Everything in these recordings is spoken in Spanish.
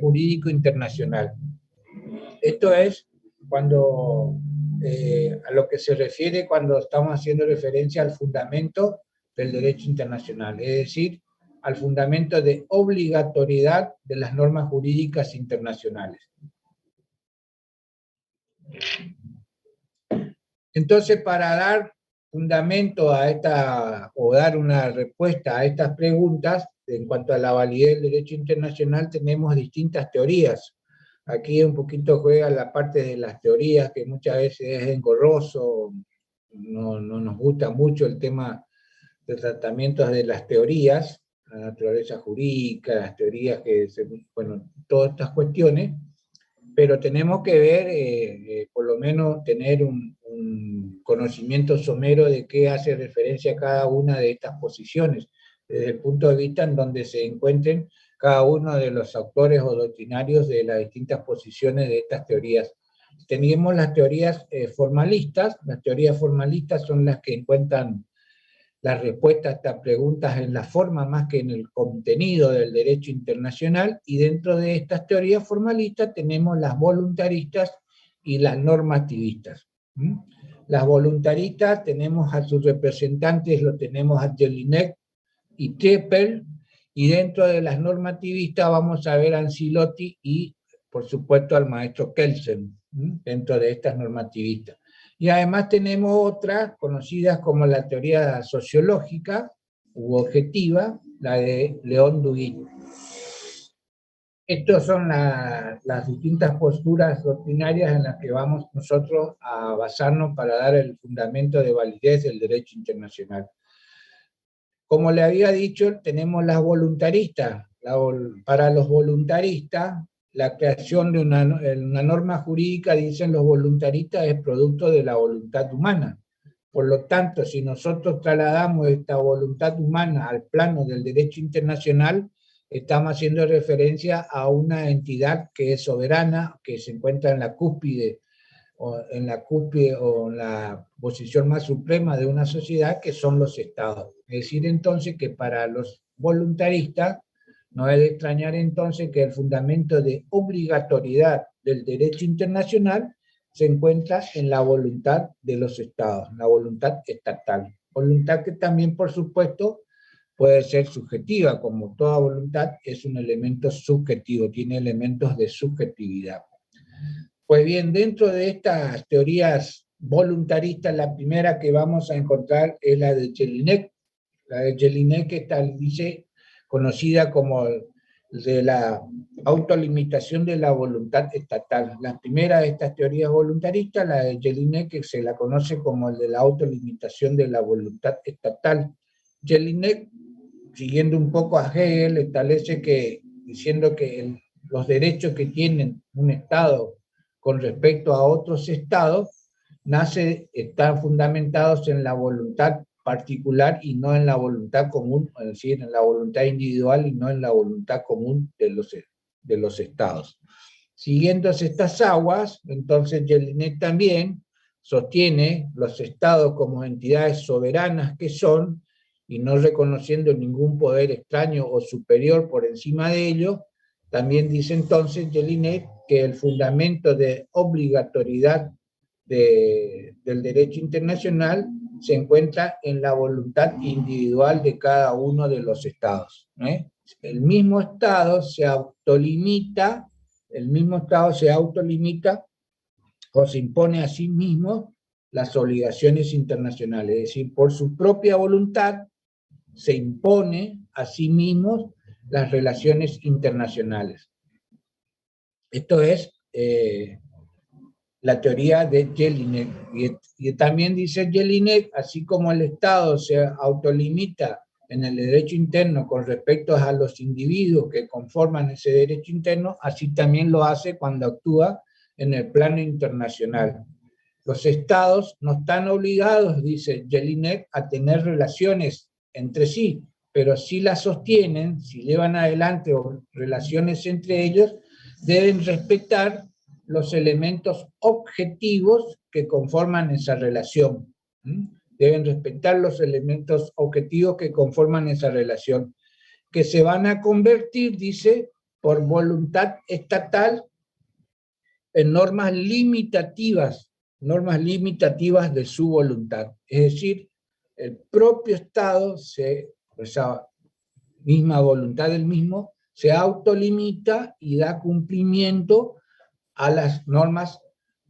jurídico internacional. Esto es cuando a lo que se refiere cuando estamos haciendo referencia al fundamento del derecho internacional, es decir, al fundamento de obligatoriedad de las normas jurídicas internacionales. Entonces, para dar fundamento a esta, o dar una respuesta a estas preguntas, en cuanto a la validez del derecho internacional, tenemos distintas teorías. Aquí un poquito juega la parte de las teorías, que muchas veces es engorroso, no nos gusta mucho el tema de tratamientos de las teorías, la naturaleza jurídica, las teorías bueno, todas estas cuestiones, pero tenemos que ver, por lo menos tener un conocimiento somero de qué hace referencia a cada una de estas posiciones, desde el punto de vista en donde se encuentren cada uno de los autores o doctrinarios de las distintas posiciones de estas teorías. Tenemos las teorías formalistas. Las teorías formalistas son las que encuentran las respuestas a estas preguntas en la forma más que en el contenido del derecho internacional, y dentro de estas teorías formalistas tenemos las voluntaristas y las normativistas. Las voluntaristas tenemos a sus representantes, lo tenemos a Jelinek y Keppel, y dentro de las normativistas vamos a ver a Ancelotti y, por supuesto, al maestro Kelsen, dentro de estas normativistas. Y además tenemos otras conocidas como la teoría sociológica u objetiva, la de León Duguid. Estas son las distintas posturas doctrinarias en las que vamos nosotros a basarnos para dar el fundamento de validez del derecho internacional. Como le había dicho, tenemos las voluntaristas. Para los voluntaristas, la creación de una norma jurídica, dicen los voluntaristas, es producto de la voluntad humana. Por lo tanto, si nosotros trasladamos esta voluntad humana al plano del derecho internacional, estamos haciendo referencia a una entidad que es soberana, que se encuentra en la cúspide o en la posición más suprema de una sociedad, que son los estados. Es decir, entonces, que para los voluntaristas no es de extrañar entonces que el fundamento de obligatoriedad del derecho internacional se encuentra en la voluntad de los estados, la voluntad estatal. Voluntad que también, por supuesto, puede ser subjetiva, como toda voluntad es un elemento subjetivo, tiene elementos de subjetividad. Pues bien, dentro de estas teorías voluntaristas, la primera que vamos a encontrar es la de Jelinek. La de Jelinek dice, conocida como de la autolimitación de la voluntad estatal. La primera de estas teorías voluntaristas, la de Jelinek, que se la conoce como el de la autolimitación de la voluntad estatal. Jelinek, siguiendo un poco a Hegel, establece que, diciendo que los derechos que tienen un Estado con respecto a otros estados, están fundamentados en la voluntad particular y no en la voluntad común, es decir, en la voluntad individual y no en la voluntad común de los estados. Siguiendo estas aguas, entonces Jelinek también sostiene los estados como entidades soberanas que son, y no reconociendo ningún poder extraño o superior por encima de ellos. También dice entonces Jelinek que el fundamento de obligatoriedad del derecho internacional se encuentra en la voluntad individual de cada uno de los estados. El mismo estado se autolimita, o se impone a sí mismo las obligaciones internacionales, es decir, por su propia voluntad se impone a sí mismo las relaciones internacionales. Esto es la teoría de Jelinek. Y también dice Jelinek, así como el Estado se autolimita en el derecho interno con respecto a los individuos que conforman ese derecho interno, así también lo hace cuando actúa en el plano internacional. Los Estados no están obligados, dice Jelinek, a tener relaciones entre sí, pero si las sostienen, si llevan adelante relaciones entre ellos, deben respetar los elementos objetivos que conforman esa relación. Deben respetar los elementos objetivos que conforman esa relación, que se van a convertir, dice, por voluntad estatal en normas limitativas de su voluntad. Es decir, el propio Estado, esa misma voluntad del mismo, se autolimita y da cumplimiento a las normas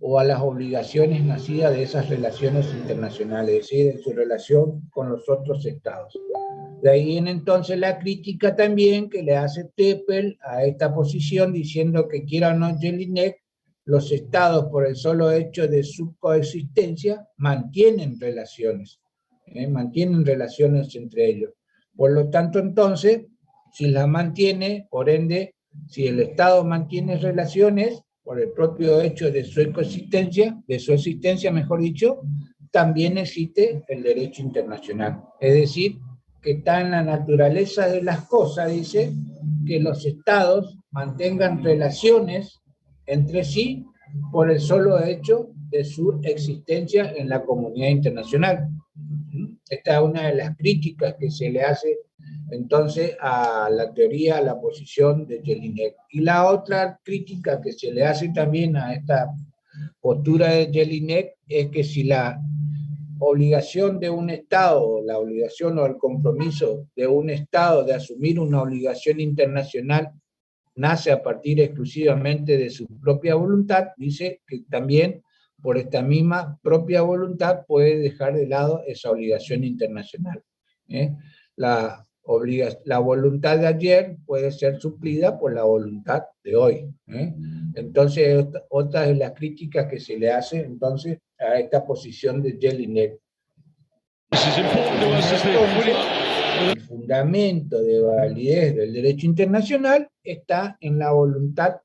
o a las obligaciones nacidas de esas relaciones internacionales, es decir, en su relación con los otros estados. De ahí viene entonces la crítica también que le hace Teppel a esta posición, diciendo que quiera o no Jelinek, los estados por el solo hecho de su coexistencia mantienen relaciones entre ellos. Por lo tanto, entonces, si las mantiene, por ende, si el Estado mantiene relaciones, por el propio hecho de su existencia, mejor dicho, también existe el derecho internacional. Es decir, que está en la naturaleza de las cosas, dice, que los Estados mantengan relaciones entre sí por el solo hecho de su existencia en la comunidad internacional. Esta es una de las críticas que se le hace entonces a la teoría, a la posición de Jelinek. Y la otra crítica que se le hace también a esta postura de Jelinek es que si la obligación de un Estado, la obligación o el compromiso de un Estado de asumir una obligación internacional nace a partir exclusivamente de su propia voluntad, dice que también por esta misma propia voluntad puede dejar de lado esa obligación internacional. La voluntad de ayer puede ser suplida por la voluntad de hoy. Entonces, otra de las críticas que se le hace entonces a esta posición de Jelinek. El fundamento de validez del derecho internacional está en la voluntad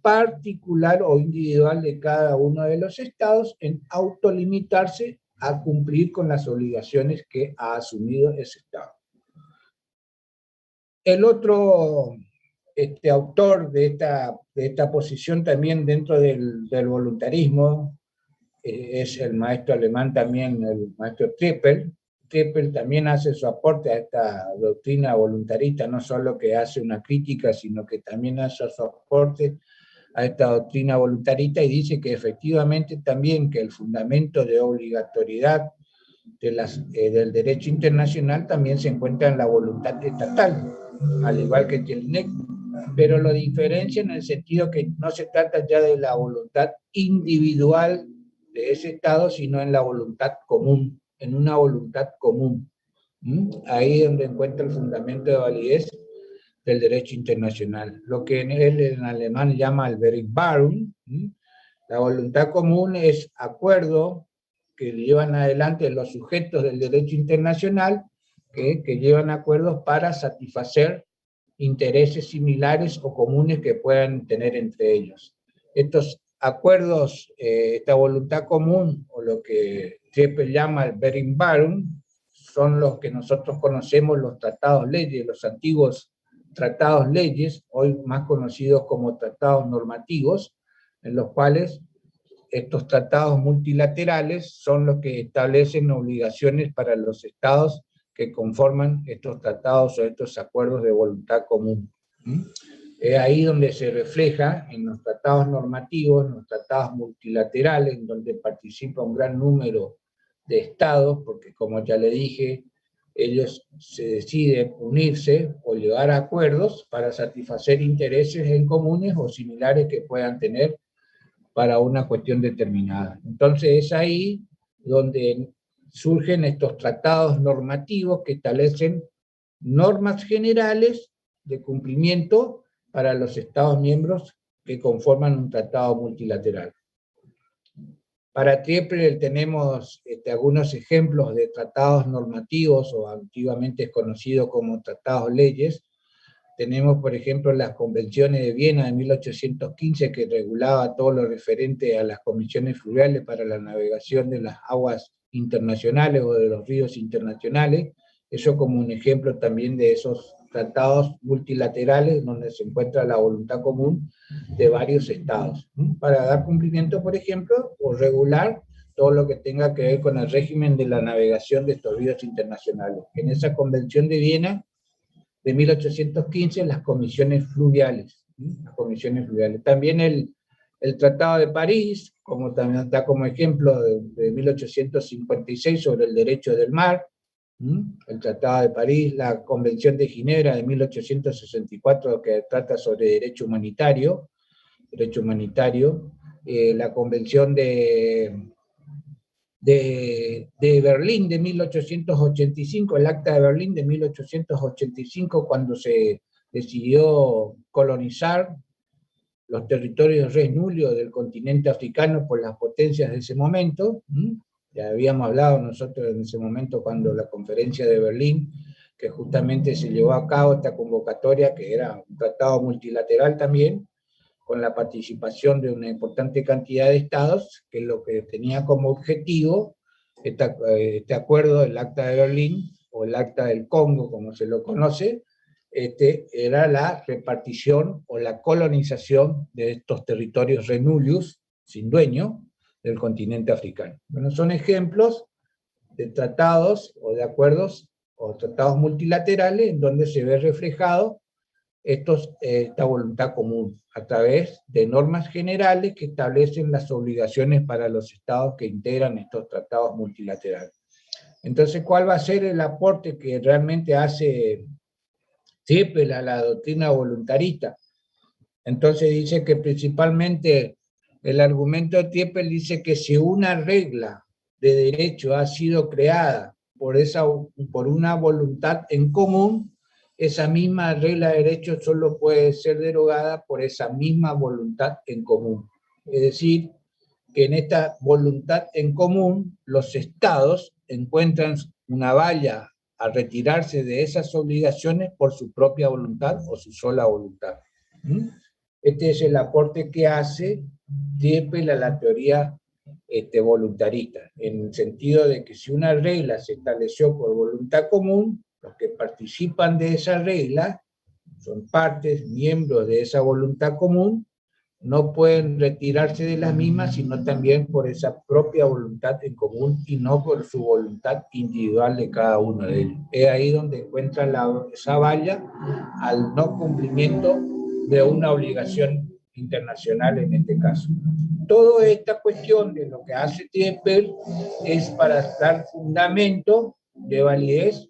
particular o individual de cada uno de los estados en autolimitarse a cumplir con las obligaciones que ha asumido ese estado. El otro autor de esta posición también dentro del voluntarismo es el maestro alemán también, el maestro Teppel. Teppel también hace su aporte a esta doctrina voluntarista, no solo que hace una crítica, sino que también hace su aporte a esta doctrina voluntarista y dice que efectivamente también que el fundamento de obligatoriedad del derecho internacional también se encuentra en la voluntad estatal, al igual que Jelinek, pero lo diferencia en el sentido que no se trata ya de la voluntad individual de ese Estado, sino en la voluntad común, en una voluntad común. Ahí es donde encuentra el fundamento de validez del derecho internacional. Lo que él en alemán llama el Vereinbarung, la voluntad común es acuerdo que llevan adelante los sujetos del derecho internacional que llevan acuerdos para satisfacer intereses similares o comunes que puedan tener entre ellos. Estos acuerdos, esta voluntad común, o lo que Teppel llama el Vereinbarung, son los que nosotros conocemos los tratados leyes, los antiguos tratados leyes, hoy más conocidos como tratados normativos, en los cuales estos tratados multilaterales son los que establecen obligaciones para los estados que conforman estos tratados o estos acuerdos de voluntad común. Es ahí donde se refleja en los tratados normativos, en los tratados multilaterales, en donde participa un gran número de estados, porque como ya le dije, ellos se deciden unirse o llegar a acuerdos para satisfacer intereses en comunes o similares que puedan tener para una cuestión determinada. Entonces es ahí donde surgen estos tratados normativos que establecen normas generales de cumplimiento para los Estados miembros que conforman un tratado multilateral. Para Teppel tenemos algunos ejemplos de tratados normativos o antiguamente conocidos como tratados leyes. Tenemos, por ejemplo, las convenciones de Viena de 1815 que regulaba todo lo referente a las comisiones fluviales para la navegación de las aguas internacionales o de los ríos internacionales. Eso como un ejemplo también de esos tratados multilaterales donde se encuentra la voluntad común de varios estados, para dar cumplimiento, por ejemplo, o regular todo lo que tenga que ver con el régimen de la navegación de estos ríos internacionales. En esa Convención de Viena de 1815, las comisiones fluviales. También el Tratado de París, como también da como ejemplo de 1856 sobre el derecho del mar, el Tratado de París, la Convención de Ginebra de 1864 que trata sobre derecho humanitario, la Convención de Berlín de 1885, el Acta de Berlín de 1885, cuando se decidió colonizar los territorios res nullius del continente africano por las potencias de ese momento. Ya habíamos hablado nosotros en ese momento cuando la conferencia de Berlín, que justamente se llevó a cabo esta convocatoria, que era un tratado multilateral también, con la participación de una importante cantidad de estados, que es lo que tenía como objetivo este acuerdo, el Acta de Berlín, o el Acta del Congo, como se lo conoce, era la repartición o la colonización de estos territorios res nullius, sin dueño, del continente africano. Bueno, son ejemplos de tratados o de acuerdos o tratados multilaterales en donde se ve reflejado esta voluntad común a través de normas generales que establecen las obligaciones para los estados que integran estos tratados multilaterales. Entonces, ¿cuál va a ser el aporte que realmente hace Tiepel a la doctrina voluntarista? Entonces dice que principalmente el argumento de Tiepel dice que si una regla de derecho ha sido creada por una voluntad en común, esa misma regla de derecho solo puede ser derogada por esa misma voluntad en común. Es decir, que en esta voluntad en común los estados encuentran una valla a retirarse de esas obligaciones por su propia voluntad o su sola voluntad. Este es el aporte que hace Tiepel a la teoría voluntarista, en el sentido de que si una regla se estableció por voluntad común, los que participan de esa regla son partes, miembros de esa voluntad común, no pueden retirarse de las mismas, sino también por esa propia voluntad en común y no por su voluntad individual de cada uno de ellos. Es ahí donde encuentra esa valla al no cumplimiento de una obligación internacional en este caso. Toda esta cuestión de lo que hace Tiepel es para dar fundamento de validez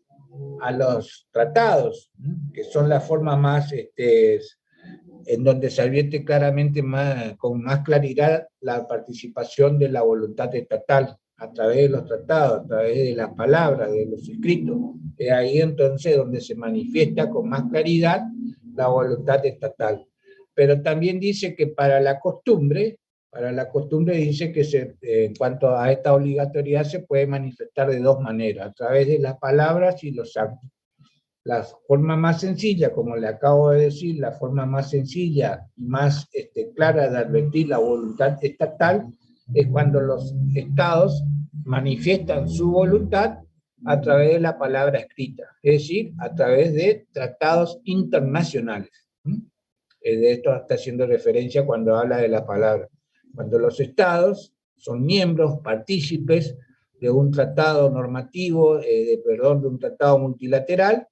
a los tratados, que son la forma más, en donde se advierte claramente con más claridad la participación de la voluntad estatal a través de los tratados, a través de las palabras, de los escritos. Es ahí entonces donde se manifiesta con más claridad la voluntad estatal. Pero también dice que para la costumbre dice que en cuanto a esta obligatoriedad se puede manifestar de dos maneras, a través de las palabras y los actos. La forma más sencilla, como le acabo de decir, la forma más sencilla y más clara de advertir la voluntad estatal es cuando los estados manifiestan su voluntad a través de la palabra escrita, es decir, a través de tratados internacionales. De esto está haciendo referencia cuando habla de la palabra. Cuando los estados son miembros, partícipes de un tratado normativo, de un tratado multilateral,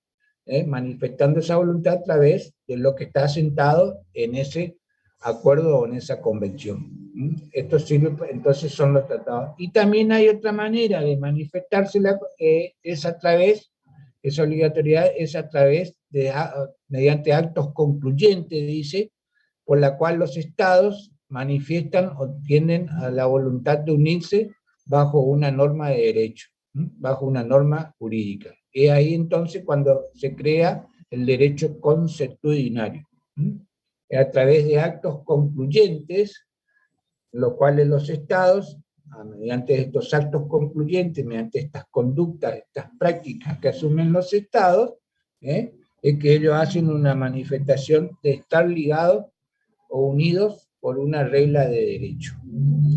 manifestando esa voluntad a través de lo que está asentado en ese acuerdo o en esa convención. Esto sirve, entonces son los tratados. Y también hay otra manera de manifestarse, es a través, esa obligatoriedad es a través mediante actos concluyentes, dice, por la cual los estados manifiestan o tienden a la voluntad de unirse bajo una norma de derecho, bajo una norma jurídica. Es ahí entonces cuando se crea el derecho consuetudinario. A través de actos concluyentes, los cuales los estados, mediante estos actos concluyentes, mediante estas conductas, estas prácticas que asumen los estados, es que ellos hacen una manifestación de estar ligados o unidos por una regla de derecho.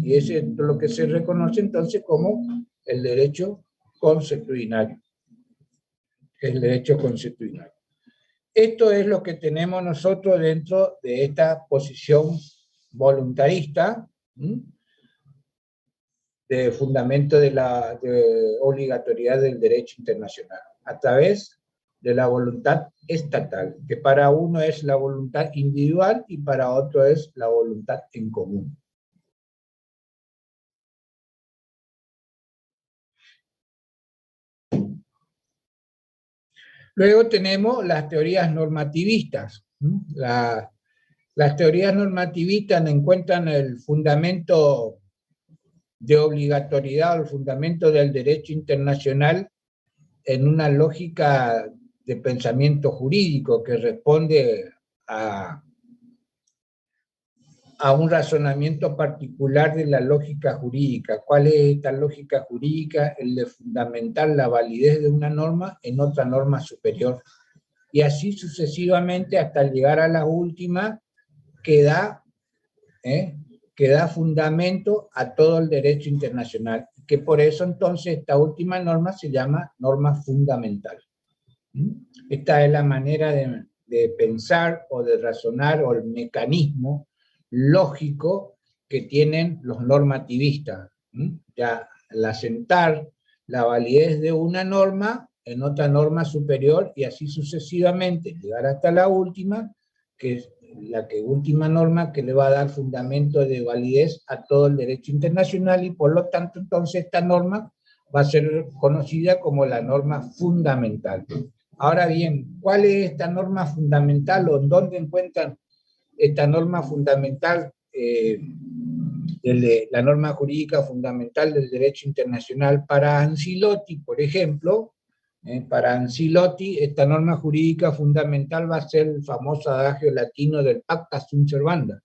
Y eso es lo que se reconoce entonces como el derecho consuetudinario. El derecho consuetudinario. Esto es lo que tenemos nosotros dentro de esta posición voluntarista, de fundamento de obligatoriedad del derecho internacional, a través de la voluntad estatal, que para uno es la voluntad individual y para otro es la voluntad en común. Luego tenemos las teorías normativistas. Las teorías normativistas encuentran el fundamento de obligatoriedad, el fundamento del derecho internacional en una lógica de pensamiento jurídico que responde a un razonamiento particular de la lógica jurídica. ¿Cuál es esta lógica jurídica? El de fundamentar la validez de una norma en otra norma superior. Y así sucesivamente hasta llegar a la última que da fundamento a todo el derecho internacional. Que por eso entonces esta última norma se llama norma fundamental. Esta es la manera de pensar o de razonar o el mecanismo lógico que tienen los normativistas. Ya al asentar la validez de una norma en otra norma superior y así sucesivamente, llegar hasta la última, que es la última norma que le va a dar fundamento de validez a todo el derecho internacional y por lo tanto entonces esta norma va a ser conocida como la norma fundamental. Ahora bien, ¿cuál es esta norma fundamental o en dónde encuentran esta norma fundamental, la norma jurídica fundamental del derecho internacional? Para Ancelotti, por ejemplo, para Ancelotti, esta norma jurídica fundamental va a ser el famoso adagio latino del pacta sunt servanda.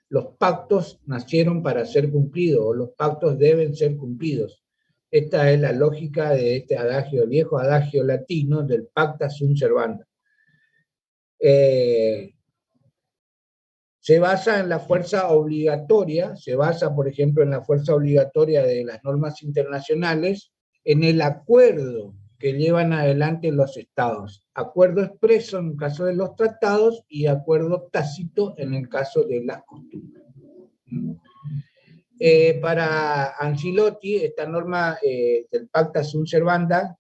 Los pactos nacieron para ser cumplidos, o los pactos deben ser cumplidos. Esta es la lógica de este adagio, el viejo adagio latino del pacta sunt servanda. Se basa en la fuerza obligatoria, se basa, por ejemplo, en la fuerza obligatoria de las normas internacionales, en el acuerdo que llevan adelante los estados. Acuerdo expreso en el caso de los tratados y acuerdo tácito en el caso de las costumbres. Para Ancelotti, esta norma del pacta sunt servanda,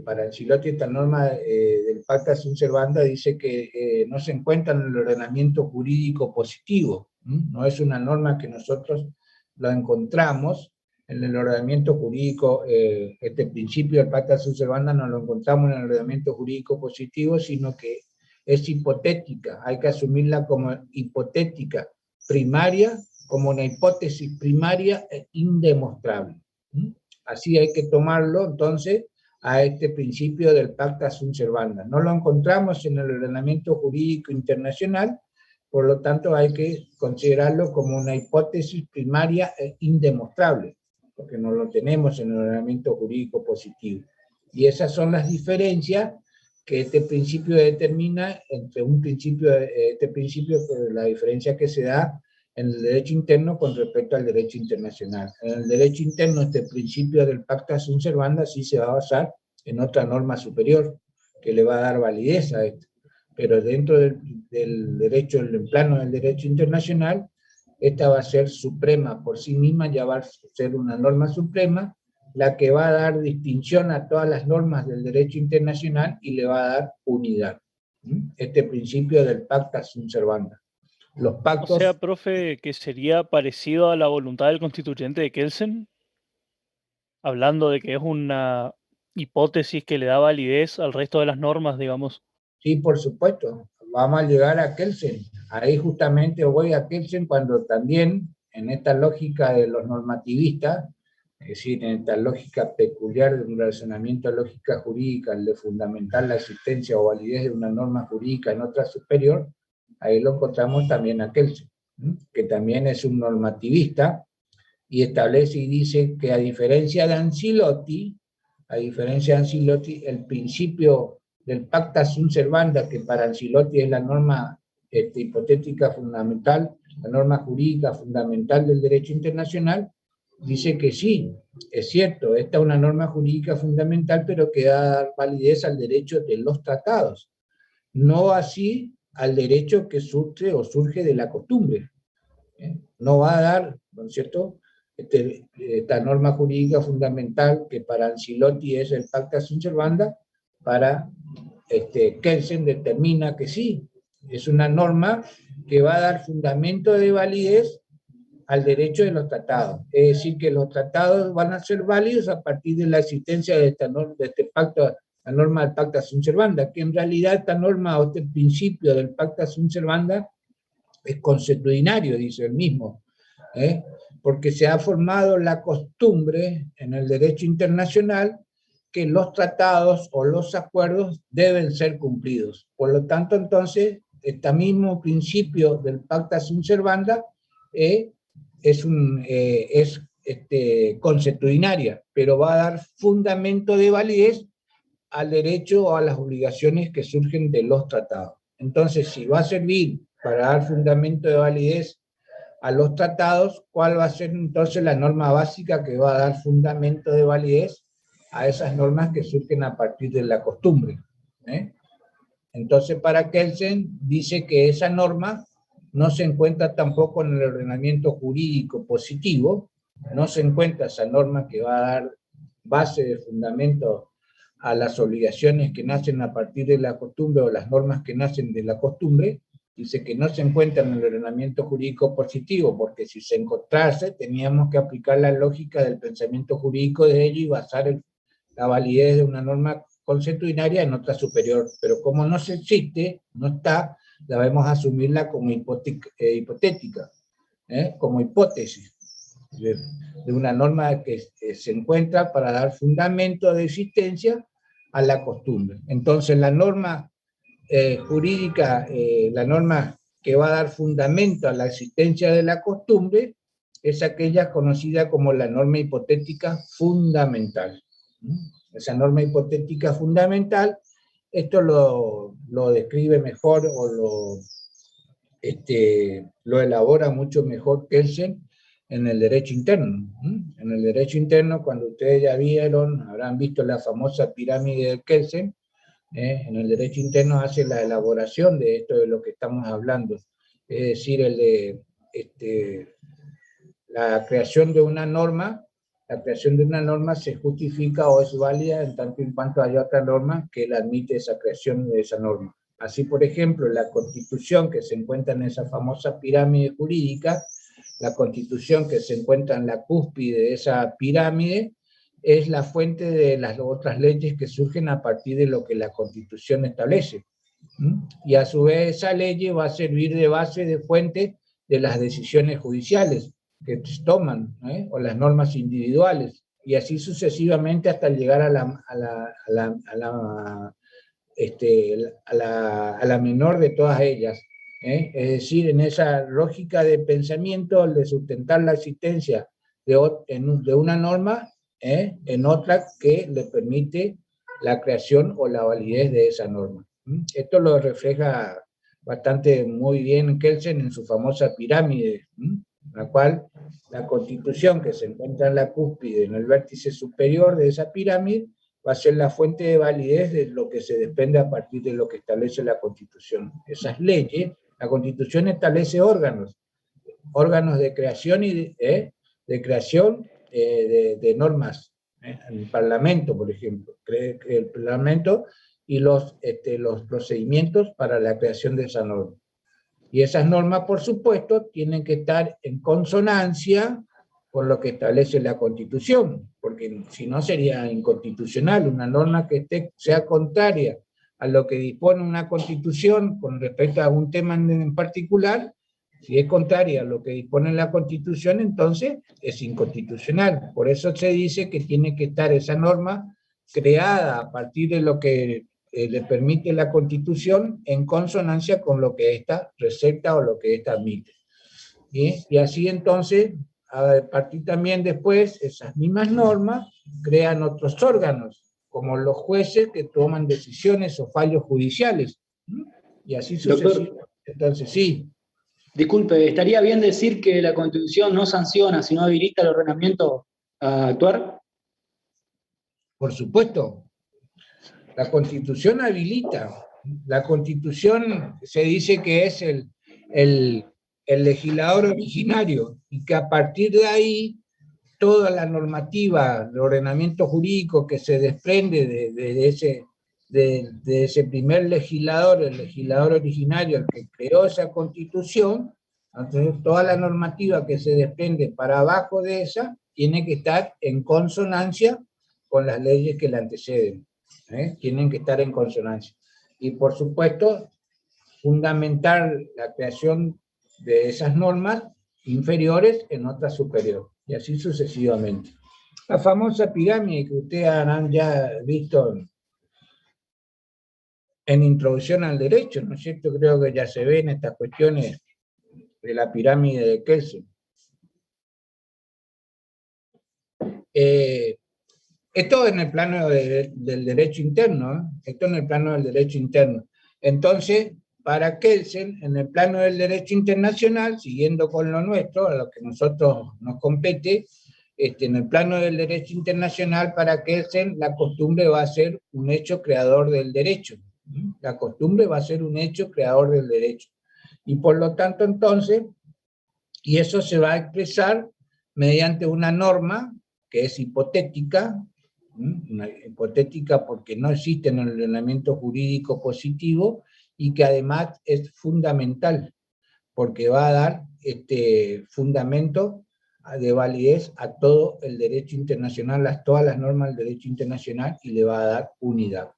para Ancelotti esta norma del pacta sunt servanda dice que no se encuentra en el ordenamiento jurídico positivo, no es una norma que nosotros lo encontramos en el ordenamiento jurídico, este principio del pacta sunt servanda no lo encontramos en el ordenamiento jurídico positivo, sino que es hipotética, hay que asumirla como hipotética, primaria, como una hipótesis primaria e indemostrable. Así hay que tomarlo, entonces, a este principio del pacta sunt servanda. No lo encontramos en el ordenamiento jurídico internacional, por lo tanto hay que considerarlo como una hipótesis primaria e indemostrable, porque no lo tenemos en el ordenamiento jurídico positivo. Y esas son las diferencias que este principio determina entre un principio, la diferencia que se da en el derecho interno con respecto al derecho internacional. En el derecho interno, este principio del pacta sunt servanda sí se va a basar en otra norma superior que le va a dar validez a esto. Pero dentro del derecho, en el plano del derecho internacional, esta va a ser suprema por sí misma, ya va a ser una norma suprema, la que va a dar distinción a todas las normas del derecho internacional y le va a dar unidad. Este principio del pacta sunt servanda. Los pactos... O sea, profe, que sería parecido a la voluntad del constituyente de Kelsen, hablando de que es una hipótesis que le da validez al resto de las normas, digamos. Sí, por supuesto. Vamos a llegar a Kelsen. Ahí justamente voy a Kelsen cuando también, en esta lógica de los normativistas, es decir, en esta lógica peculiar de un razonamiento de lógica jurídica, el de fundamentar la existencia o validez de una norma jurídica en otra superior, ahí lo encontramos también a Kelsen, que también es un normativista, y establece y dice que a diferencia de Ancelotti, el principio del pacta sunt servanda, que para Ancelotti es la norma hipotética fundamental, la norma jurídica fundamental del derecho internacional, dice que sí, es cierto, esta es una norma jurídica fundamental, pero que da a dar validez al derecho de los tratados, no así al derecho que surge de la costumbre. No va a dar, ¿no es cierto?, esta norma jurídica fundamental que para Ancelotti es el pacta sunt servanda, para Kelsen determina que sí, es una norma que va a dar fundamento de validez al derecho de los tratados. Es decir, que los tratados van a ser válidos a partir de la existencia de esta norma, de este pacto, la norma del Pacta Sunt Servanda, que en realidad esta norma o este principio del Pacta Sunt Servanda es consuetudinario, dice el mismo, porque se ha formado la costumbre en el derecho internacional que los tratados o los acuerdos deben ser cumplidos. Por lo tanto, entonces, este mismo principio del Pacta Sunt Servanda es consuetudinaria, pero va a dar fundamento de validez al derecho o a las obligaciones que surgen de los tratados. Entonces, si va a servir para dar fundamento de validez a los tratados, ¿cuál va a ser entonces la norma básica que va a dar fundamento de validez a esas normas que surgen a partir de la costumbre? Entonces, para Kelsen dice que esa norma no se encuentra tampoco en el ordenamiento jurídico positivo, no se encuentra esa norma que va a dar base de fundamento a las obligaciones que nacen a partir de la costumbre o las normas que nacen de la costumbre. Dice que no se encuentra en el ordenamiento jurídico positivo, porque si se encontrase, teníamos que aplicar la lógica del pensamiento jurídico de ello y basar la validez de una norma consuetudinaria en otra superior. Pero como no se existe, no está, debemos asumirla como hipotética, como hipótesis de una norma que se encuentra para dar fundamento de existencia a la costumbre. Entonces la norma jurídica, la norma que va a dar fundamento a la existencia de la costumbre, es aquella conocida como la norma hipotética fundamental. Esa norma hipotética fundamental, esto lo describe mejor o lo elabora mucho mejor Kelsen en el derecho interno. En el derecho interno, cuando ustedes ya vieron, habrán visto la famosa pirámide de Kelsen, en el derecho interno hace la elaboración de esto de lo que estamos hablando, es decir, la creación de una norma. La creación de una norma se justifica o es válida en tanto en cuanto haya otra norma que la admite esa creación de esa norma. Así, por ejemplo, la Constitución que se encuentra en esa famosa pirámide jurídica, la Constitución que se encuentra en la cúspide de esa pirámide, es la fuente de las otras leyes que surgen a partir de lo que la Constitución establece. Y a su vez esa ley va a servir de base, de fuente de las decisiones judiciales que toman, o las normas individuales, y así sucesivamente hasta llegar a la menor de todas ellas. Es decir, en esa lógica de pensamiento, de sustentar la existencia de una norma, en otra que le permite la creación o la validez de esa norma. Esto lo refleja bastante muy bien Kelsen en su famosa pirámide, la cual la Constitución que se encuentra en la cúspide, en el vértice superior de esa pirámide, va a ser la fuente de validez de lo que se desprende a partir de lo que establece la Constitución. Esas leyes, la Constitución establece órganos de creación y de normas. El Parlamento, por ejemplo, el Parlamento y los procedimientos para la creación de esa norma. Y esas normas, por supuesto, tienen que estar en consonancia con lo que establece la Constitución, porque si no sería inconstitucional una norma que sea contraria a lo que dispone una Constitución con respecto a un tema en particular. Si es contraria a lo que dispone la Constitución, entonces es inconstitucional. Por eso se dice que tiene que estar esa norma creada a partir de lo que le permite la Constitución en consonancia con lo que ésta receta o lo que ésta admite. Y así entonces, a partir también después, esas mismas normas crean otros órganos, como los jueces que toman decisiones o fallos judiciales. Y así sucesivamente. Entonces, sí. Disculpe, ¿estaría bien decir que la Constitución no sanciona, sino habilita el ordenamiento a actuar? Por supuesto. La Constitución habilita. La Constitución se dice que es el legislador originario y que a partir de ahí toda la normativa de ordenamiento jurídico que se desprende de de ese primer legislador, el legislador originario, el que creó esa Constitución. Entonces, toda la normativa que se desprende para abajo de esa tiene que estar en consonancia con las leyes que la anteceden. Tienen que estar en consonancia. Y por supuesto, fundamentar la creación de esas normas inferiores en otras superiores, y así sucesivamente. La famosa pirámide que ustedes habrán ya visto en Introducción al Derecho, ¿no es cierto? Creo que ya se ven estas cuestiones de la pirámide de Kelsen. Esto en el plano del derecho interno, esto en el plano del derecho interno. Entonces, para Kelsen, en el plano del derecho internacional, siguiendo con lo nuestro, a lo que nosotros nos compete, en el plano del derecho internacional, para Kelsen, la costumbre va a ser un hecho creador del derecho. La costumbre va a ser un hecho creador del derecho. Y por lo tanto, entonces, y eso se va a expresar mediante una norma que es hipotética, hipotética porque no existe en el ordenamiento jurídico positivo, y que además es fundamental, porque va a dar fundamento de validez a todo el derecho internacional, a todas las normas del derecho internacional, y le va a dar unidad.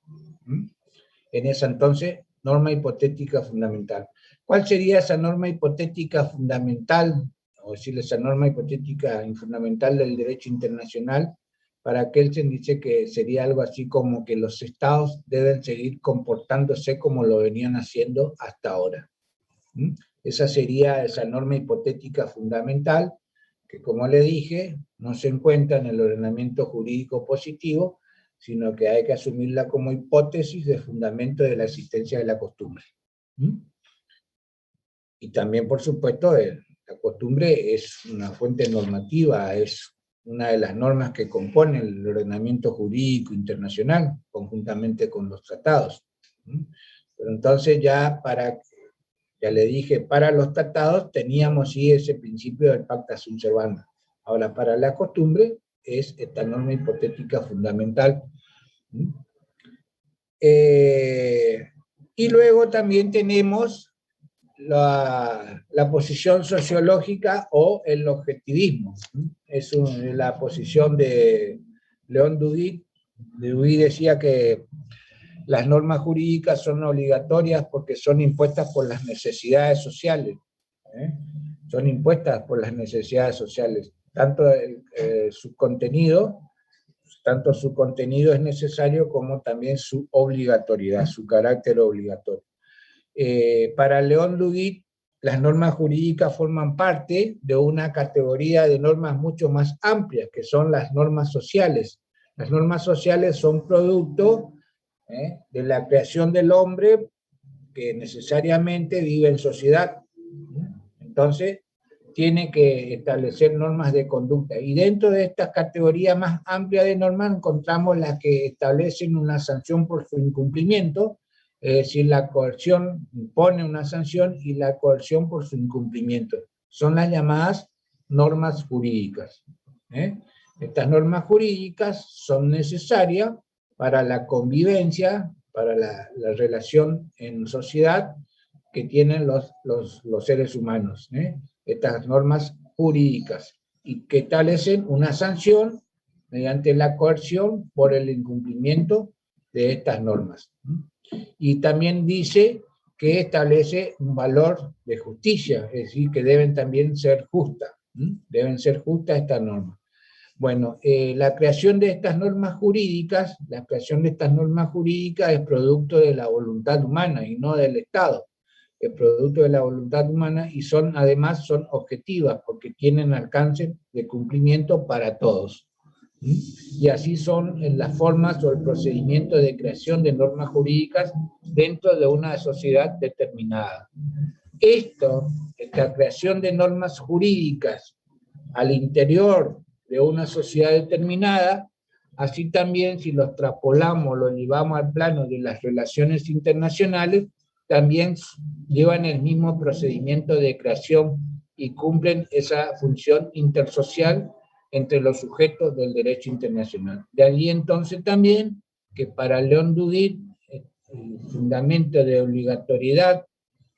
En esa entonces, norma hipotética fundamental. ¿Cuál sería esa norma hipotética fundamental, o decirle esa norma hipotética fundamental del derecho internacional? Para Kelsen dice que sería algo así como que los estados deben seguir comportándose como lo venían haciendo hasta ahora. Esa sería esa norma hipotética fundamental, que como le dije, no se encuentra en el ordenamiento jurídico positivo, sino que hay que asumirla como hipótesis de fundamento de la existencia de la costumbre. Y también, por supuesto, la costumbre es una fuente normativa, es una de las normas que componen el ordenamiento jurídico internacional, conjuntamente con los tratados. Pero entonces ya le dije, para los tratados teníamos sí ese principio del pacta sunt servanda. Ahora, para la costumbre es esta norma hipotética fundamental. Y luego también tenemos la posición sociológica o el objetivismo. Es la posición de León Duguid. Duguid decía que las normas jurídicas son obligatorias porque son impuestas por las necesidades sociales. Son impuestas por las necesidades sociales. Tanto su contenido es necesario como también su obligatoriedad, su carácter obligatorio. Para León Duguid, las normas jurídicas forman parte de una categoría de normas mucho más amplias, que son las normas sociales. Las normas sociales son producto de la creación del hombre que necesariamente vive en sociedad. Entonces, tiene que establecer normas de conducta. Y dentro de esta categoría más amplia de normas encontramos las que establecen una sanción por su incumplimiento, es decir, la coerción impone una sanción y la coerción por su incumplimiento. Son las llamadas normas jurídicas. Estas normas jurídicas son necesarias para la convivencia, para la relación en sociedad que tienen los seres humanos. Estas normas jurídicas, y que establecen una sanción mediante la coerción por el incumplimiento de estas normas. Y también dice que establece un valor de justicia, es decir, que deben también ser justas. Deben ser justas estas normas. Bueno, la creación de estas normas jurídicas, es producto de la voluntad humana y no del Estado. Es producto de la voluntad humana y además son objetivas porque tienen alcance de cumplimiento para todos. Y así son las formas o el procedimiento de creación de normas jurídicas dentro de una sociedad determinada. Esta creación de normas jurídicas al interior de una sociedad determinada, así también si lo extrapolamos, lo llevamos al plano de las relaciones internacionales, también llevan el mismo procedimiento de creación y cumplen esa función intersocial entre los sujetos del derecho internacional. De ahí entonces también que para León Duguid el fundamento de obligatoriedad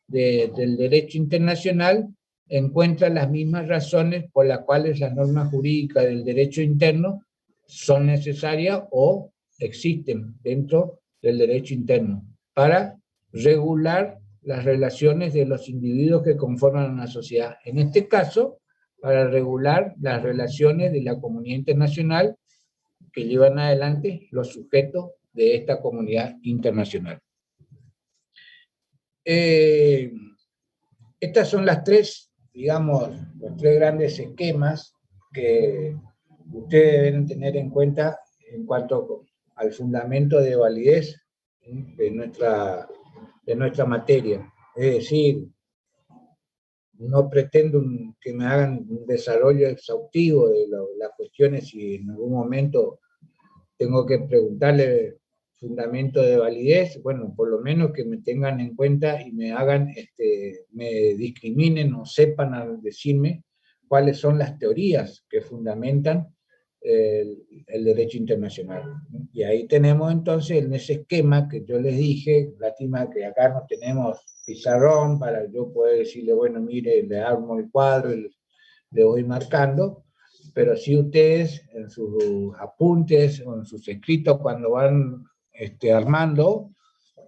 del derecho internacional, encuentra las mismas razones por las cuales las normas jurídicas del derecho interno son necesarias o existen dentro del derecho interno para regular las relaciones de los individuos que conforman una sociedad. En este caso, para regular las relaciones de la comunidad internacional que llevan adelante los sujetos de esta comunidad internacional. Estas son las tres, digamos, los tres grandes esquemas que ustedes deben tener en cuenta en cuanto al fundamento de validez de nuestra materia. Es decir, no pretendo que me hagan un desarrollo exhaustivo de las cuestiones si en algún momento tengo que preguntarle fundamento de validez, bueno, por lo menos que me tengan en cuenta y me hagan, me discriminen o sepan al decirme cuáles son las teorías que fundamentan el derecho internacional. Y ahí tenemos entonces en ese esquema que yo les dije, lástima que acá no tenemos pizarrón para yo poder decirle, bueno, mire, le armo el cuadro y le voy marcando, pero sí ustedes en sus apuntes o en sus escritos cuando van armando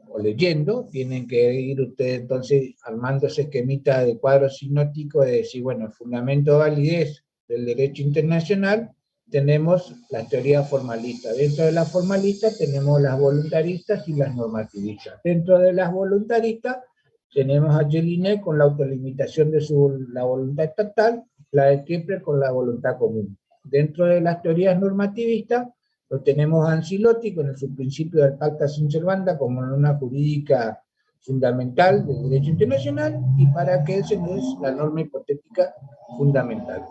o leyendo, tienen que ir ustedes entonces armando ese esquemita de cuadro sinóptico de decir, bueno, el fundamento de validez del derecho internacional, tenemos las teorías formalistas. Dentro de las formalistas tenemos las voluntaristas y las normativistas. Dentro de las voluntaristas tenemos a Jelinek con la autolimitación de la voluntad estatal, la de Kepler con la voluntad común. Dentro de las teorías normativistas, lo tenemos a Ancelotti con su principio del pacta sunt servanda como norma jurídica fundamental del derecho internacional, y para Kelsen es la norma hipotética fundamental.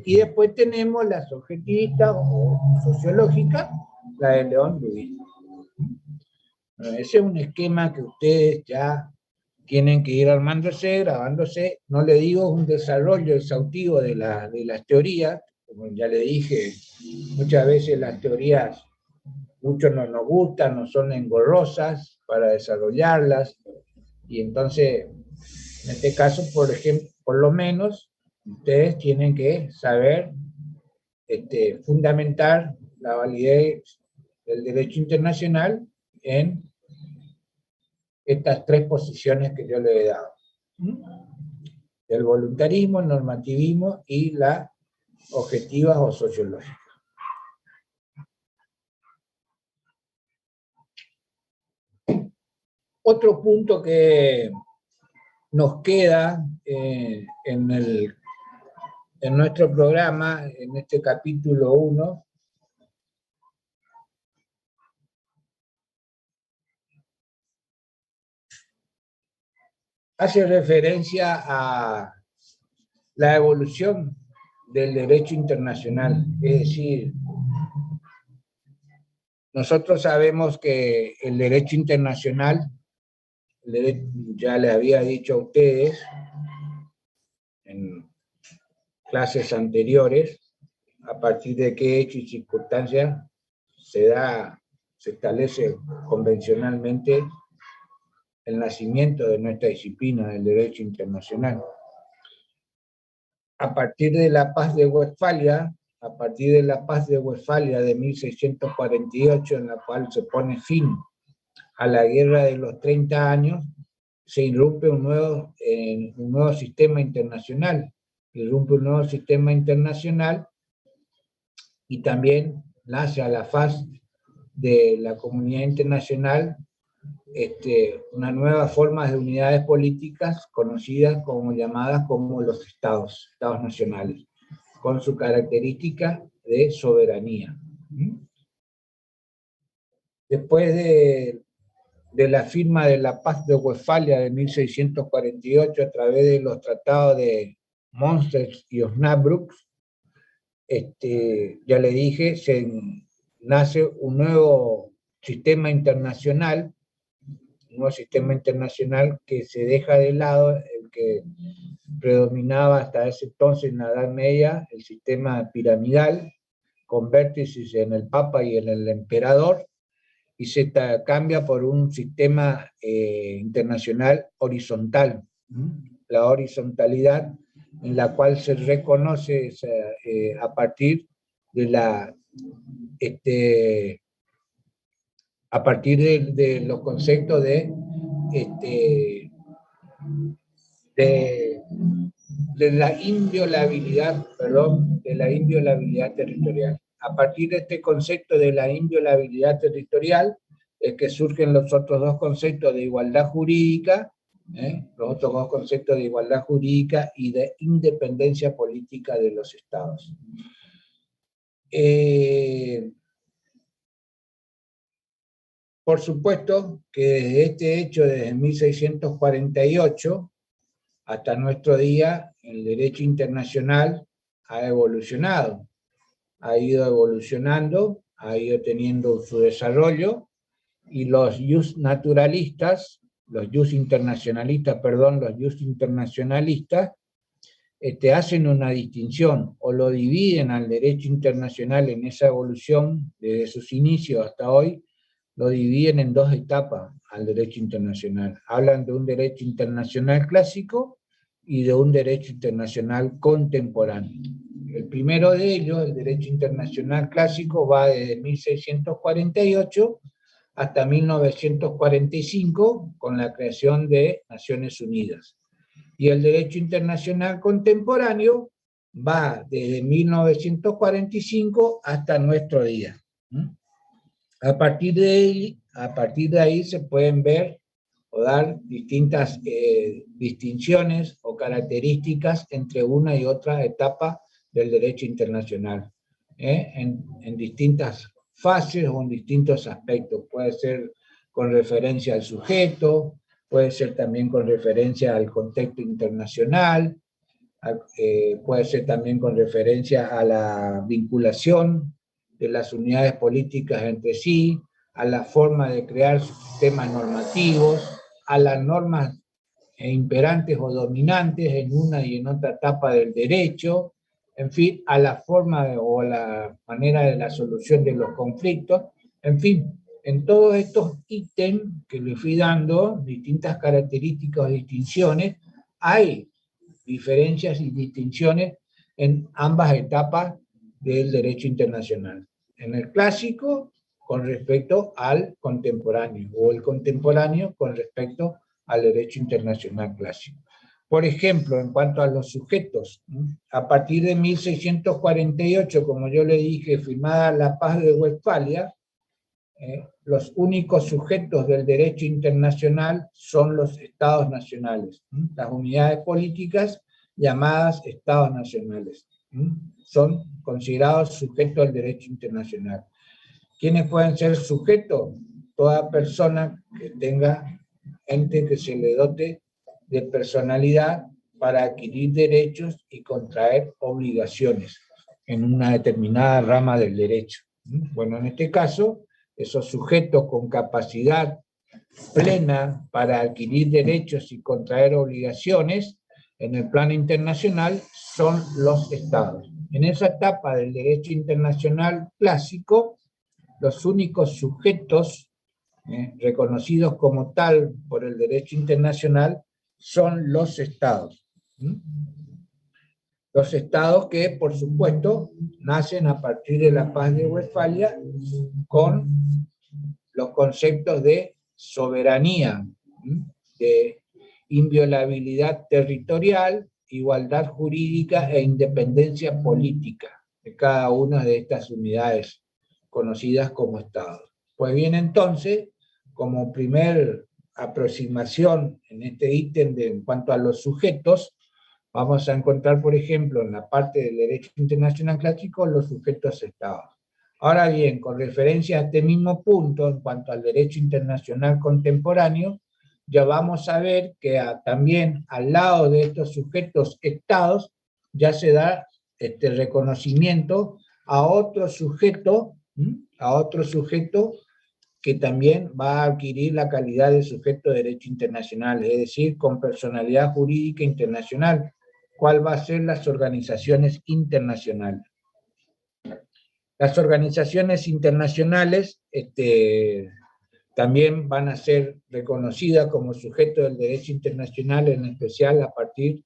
Y después tenemos las objetivistas o sociológicas, la de León Luis. Bueno, ese es un esquema que ustedes ya tienen que ir armándose, grabándose. No le digo un desarrollo exhaustivo de las teorías, como ya le dije, muchas veces las teorías, muchos no nos gustan, no son engorrosas para desarrollarlas, y entonces, en este caso, por ejemplo, por lo menos, ustedes tienen que saber fundamentar la validez del derecho internacional en estas tres posiciones que yo le he dado. El voluntarismo, el normativismo y la objetiva o sociológica. Otro punto que nos queda en nuestro programa, en este capítulo 1, hace referencia a la evolución del derecho internacional. Es decir, nosotros sabemos que el derecho internacional, ya les había dicho a ustedes en clases anteriores, a partir de qué hecho y circunstancias se establece convencionalmente el nacimiento de nuestra disciplina del derecho internacional. A partir de la Paz de Westfalia, de 1648, en la cual se pone fin a la Guerra de los 30 años, se irrumpe un nuevo sistema internacional. Y también nace a la faz de la comunidad internacional una nueva forma de unidades políticas conocidas llamadas como los estados nacionales, con su característica de soberanía. Después de la firma de la Paz de Westfalia de 1648 a través de los tratados de Münster y Osnabrück, ya le dije, nace un nuevo sistema internacional, que se deja de lado el que predominaba hasta ese entonces en la Edad Media, el sistema piramidal, con vértices en el Papa y en el Emperador, y se cambia por un sistema internacional horizontal. La horizontalidad en la cual se reconoce a partir de a partir de los conceptos de la inviolabilidad, de la inviolabilidad territorial. A partir de este concepto de la inviolabilidad territorial es que surgen los otros dos conceptos de igualdad jurídica, los otros dos conceptos de igualdad jurídica y de independencia política de los estados. Por supuesto que desde este hecho, desde 1648, hasta nuestro día, el derecho internacional ha evolucionado, ha ido evolucionando, ha ido teniendo su desarrollo, y los jus internacionalistas, hacen una distinción, o lo dividen al derecho internacional en esa evolución, desde sus inicios hasta hoy, lo dividen en dos etapas al derecho internacional. Hablan de un derecho internacional clásico y de un derecho internacional contemporáneo. El primero de ellos, el derecho internacional clásico, va desde 1648 hasta 1945, con la creación de Naciones Unidas. Y el derecho internacional contemporáneo va desde 1945 hasta nuestro día. A partir de ahí se pueden ver o dar distintas distinciones o características entre una y otra etapa del derecho internacional, en distintas fases o en distintos aspectos. Puede ser con referencia al sujeto, puede ser también con referencia al contexto internacional, puede ser también con referencia a la vinculación de las unidades políticas entre sí, a la forma de crear sistemas normativos, a las normas imperantes o dominantes en una y en otra etapa del derecho, en fin, a la forma o la manera de la solución de los conflictos, en fin, en todos estos ítems que le fui dando, distintas características o distinciones, hay diferencias y distinciones en ambas etapas del derecho internacional. En el clásico con respecto al contemporáneo, o el contemporáneo con respecto al derecho internacional clásico. Por ejemplo, en cuanto a los sujetos, a partir de 1648, como yo le dije, firmada la Paz de Westfalia, los únicos sujetos del derecho internacional son los estados nacionales, las unidades políticas llamadas estados nacionales, son considerados sujetos del derecho internacional. ¿Quiénes pueden ser sujetos? Toda persona que tenga ente que se le dote de personalidad para adquirir derechos y contraer obligaciones en una determinada rama del derecho. Bueno, en este caso, esos sujetos con capacidad plena para adquirir derechos y contraer obligaciones en el plano internacional son los estados. En esa etapa del derecho internacional clásico, los únicos sujetos reconocidos como tal por el derecho internacional son los estados. Los estados que, por supuesto, nacen a partir de la Paz de Westfalia con los conceptos de soberanía, de inviolabilidad territorial, igualdad jurídica e independencia política de cada una de estas unidades conocidas como estados. Pues bien, entonces, como primer aproximación en este ítem en cuanto a los sujetos, vamos a encontrar, por ejemplo, en la parte del derecho internacional clásico, los sujetos estados. Ahora bien, con referencia a este mismo punto, en cuanto al derecho internacional contemporáneo, ya vamos a ver que también al lado de estos sujetos estados, ya se da este reconocimiento a otro sujeto que también va a adquirir la calidad de sujeto de derecho internacional, es decir, con personalidad jurídica internacional. ¿Cuál va a ser? Las organizaciones internacionales. Las organizaciones internacionales también van a ser reconocidas como sujeto del derecho internacional, en especial a partir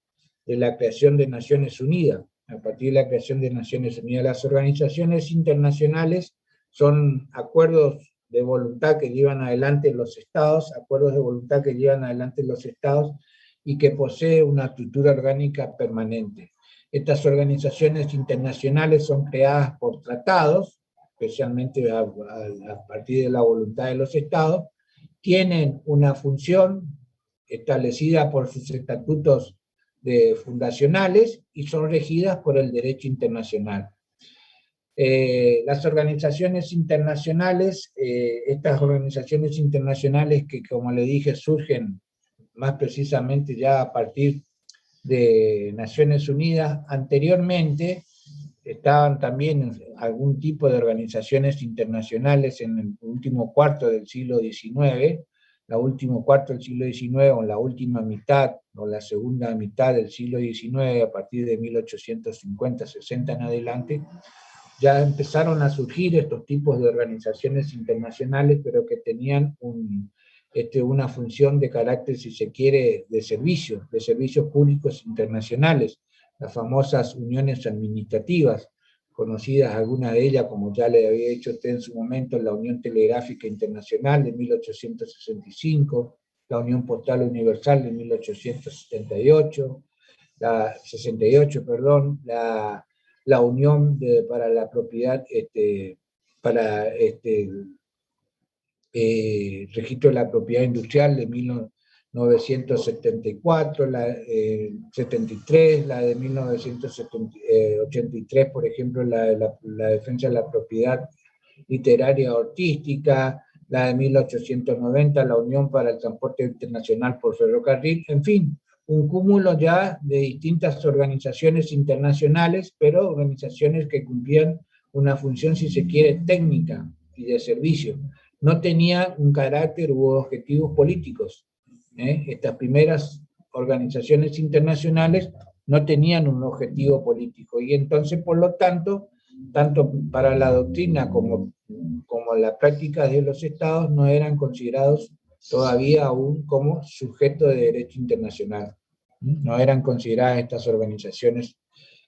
de la creación de Naciones Unidas. A partir de la creación de Naciones Unidas, las organizaciones internacionales son acuerdos de voluntad que llevan adelante los estados, acuerdos de voluntad que llevan adelante los estados y que posee una estructura orgánica permanente. Estas organizaciones internacionales son creadas por tratados, especialmente a partir de la voluntad de los estados, tienen una función establecida por sus estatutos fundacionales y son regidas por el derecho internacional. Las organizaciones internacionales, estas organizaciones internacionales que, como le dije, surgen más precisamente ya a partir de Naciones Unidas, anteriormente estaban también algún tipo de organizaciones internacionales en el último cuarto del siglo XIX, la último cuarto del siglo XIX o la última mitad o la segunda mitad del siglo XIX, a partir de 1850-60 en adelante, ya empezaron a surgir estos tipos de organizaciones internacionales, pero que tenían una función de carácter, si se quiere, de servicios públicos internacionales, las famosas uniones administrativas, conocidas algunas de ellas, como ya le había dicho usted en su momento, la Unión Telegráfica Internacional de 1865, la Unión Postal Universal de 1868, la Unión para la Propiedad, Registro de la Propiedad Industrial de 1974, la 73, la de 1983, por ejemplo, la defensa de la propiedad literaria o artística, la de 1890, la Unión para el Transporte Internacional por Ferrocarril, en fin, un cúmulo ya de distintas organizaciones internacionales, pero organizaciones que cumplían una función, si se quiere, técnica y de servicio. No tenían un carácter u objetivos políticos. Estas primeras organizaciones internacionales no tenían un objetivo político, y entonces, por lo tanto para la doctrina como la práctica de los estados, no eran considerados todavía aún como sujeto de derecho internacional. No eran consideradas estas organizaciones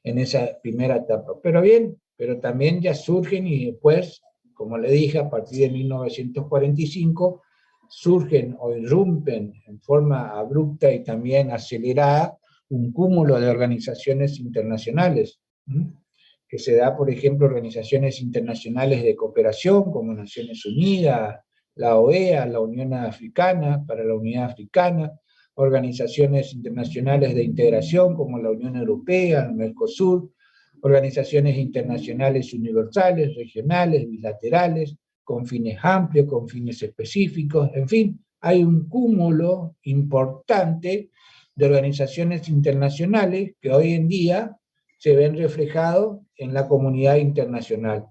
en esa primera etapa. Pero también ya surgen, y después, como le dije, a partir de 1945, surgen o irrumpen en forma abrupta y también acelerada un cúmulo de organizaciones internacionales, que se da, por ejemplo, organizaciones internacionales de cooperación como Naciones Unidas, la OEA, la Unión Africana para la Unidad Africana, organizaciones internacionales de integración como la Unión Europea, el Mercosur, organizaciones internacionales universales, regionales, bilaterales, con fines amplios, con fines específicos, en fin, hay un cúmulo importante de organizaciones internacionales que hoy en día se ven reflejados en la comunidad internacional.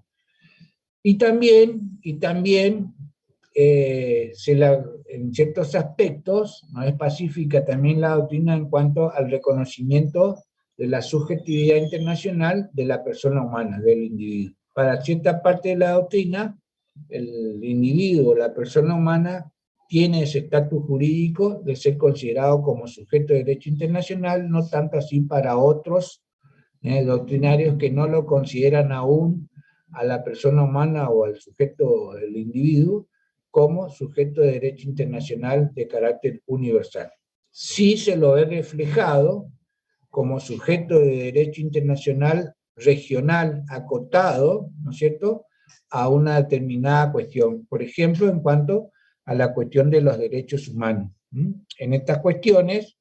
Y también en ciertos aspectos, no es pacífica también la doctrina en cuanto al reconocimiento de la subjetividad internacional de la persona humana, del individuo. Para cierta parte de la doctrina, el individuo, la persona humana, tiene ese estatus jurídico de ser considerado como sujeto de derecho internacional, no tanto así para otros doctrinarios que no lo consideran aún a la persona humana o al sujeto, el individuo, como sujeto de derecho internacional de carácter universal. Sí se lo ve reflejado como sujeto de derecho internacional regional acotado, ¿no es cierto?, a una determinada cuestión. Por ejemplo, en cuanto a la cuestión de los derechos humanos. En estas cuestiones,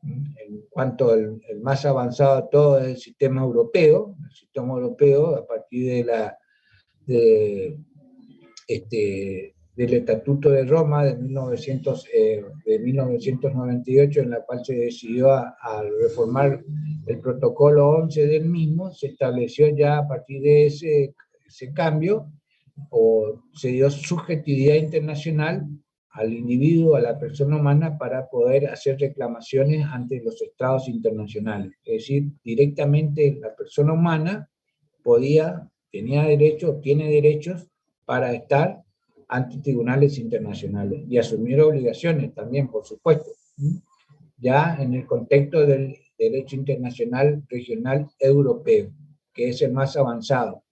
en cuanto el más avanzado de todo es el sistema europeo, a partir del Estatuto de Roma de 1998, en la cual se decidió a reformar el protocolo 11 del mismo, se estableció ya a partir de ese cambio, o se dio subjetividad internacional al individuo, a la persona humana, para poder hacer reclamaciones ante los estados internacionales. Es decir, directamente la persona humana tiene derechos para estar ante tribunales internacionales y asumir obligaciones también, por supuesto, ya en el contexto del derecho internacional regional europeo, que es el más avanzado,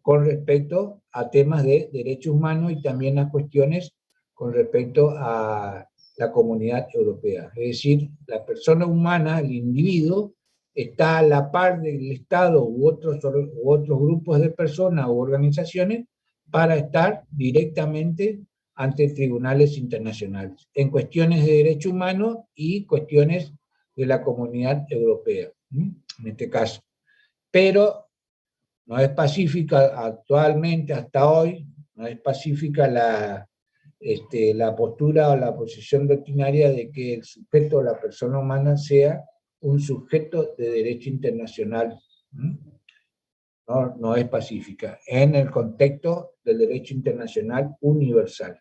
con respecto a temas de derechos humanos y también a cuestiones con respecto a la comunidad europea. Es decir, la persona humana, el individuo, está a la par del Estado u otros grupos de personas u organizaciones para estar directamente ante tribunales internacionales, en cuestiones de derechos humanos y cuestiones de la comunidad europea, en este caso. Pero no es pacífica actualmente, hasta hoy, no es pacífica la postura o la posición doctrinaria de que el sujeto o la persona humana sea un sujeto de derecho internacional. No es pacífica en el contexto del derecho internacional universal.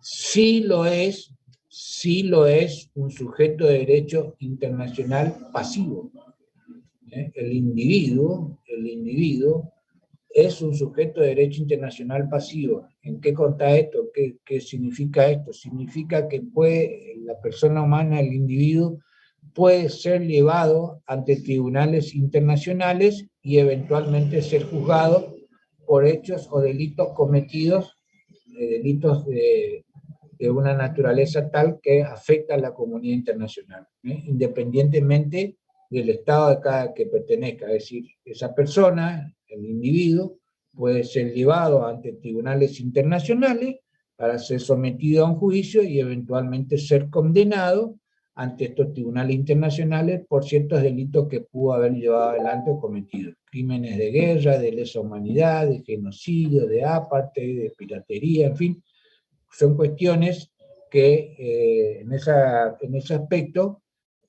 Sí lo es un sujeto de derecho internacional pasivo. El individuo es un sujeto de derecho internacional pasivo. ¿En qué consta esto? ¿Qué significa esto? Significa que la persona humana, el individuo, puede ser llevado ante tribunales internacionales y eventualmente ser juzgado por hechos o delitos cometidos, delitos de una naturaleza tal que afecta a la comunidad internacional, independientemente del estado que pertenezca. Es decir, esa persona, el individuo, puede ser llevado ante tribunales internacionales para ser sometido a un juicio y eventualmente ser condenado ante estos tribunales internacionales por ciertos delitos que pudo haber llevado adelante o cometido. Crímenes de guerra, de lesa humanidad, de genocidio, de apartheid, de piratería, en fin. Son cuestiones que en ese aspecto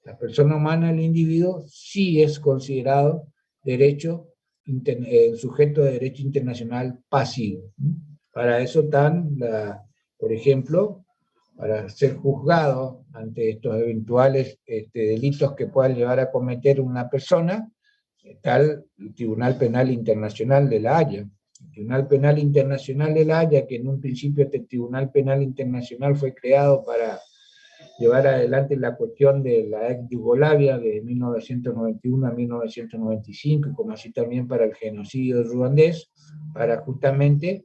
la persona humana, el individuo, sí es considerado sujeto de derecho internacional pasivo. Para eso por ejemplo, para ser juzgado ante estos eventuales delitos que puedan llevar a cometer una persona, está el Tribunal Penal Internacional de La Haya. El Tribunal Penal Internacional de La Haya, que en un principio este Tribunal Penal Internacional fue creado para llevar adelante la cuestión de la ex Yugoslavia de 1991 a 1995, como así también para el genocidio ruandés, para justamente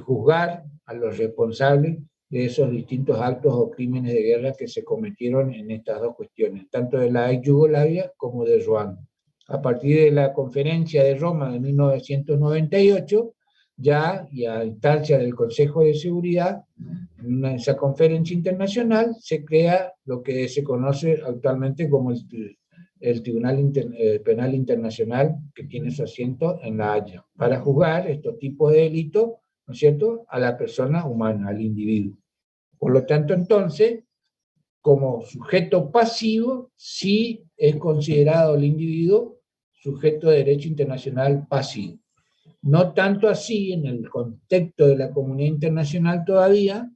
juzgar a los responsables de esos distintos actos o crímenes de guerra que se cometieron en estas dos cuestiones, tanto de la ex Yugoslavia como de Ruanda. A partir de la Conferencia de Roma de 1998, ya y a instancia del Consejo de Seguridad, en esa conferencia internacional se crea lo que se conoce actualmente como el Tribunal Penal Internacional, que tiene su asiento en La Haya, para juzgar estos tipos de delitos, ¿no es cierto?, a la persona humana, al individuo. Por lo tanto, entonces, como sujeto pasivo, sí es considerado el individuo sujeto de derecho internacional pasivo. No tanto así en el contexto de la comunidad internacional todavía,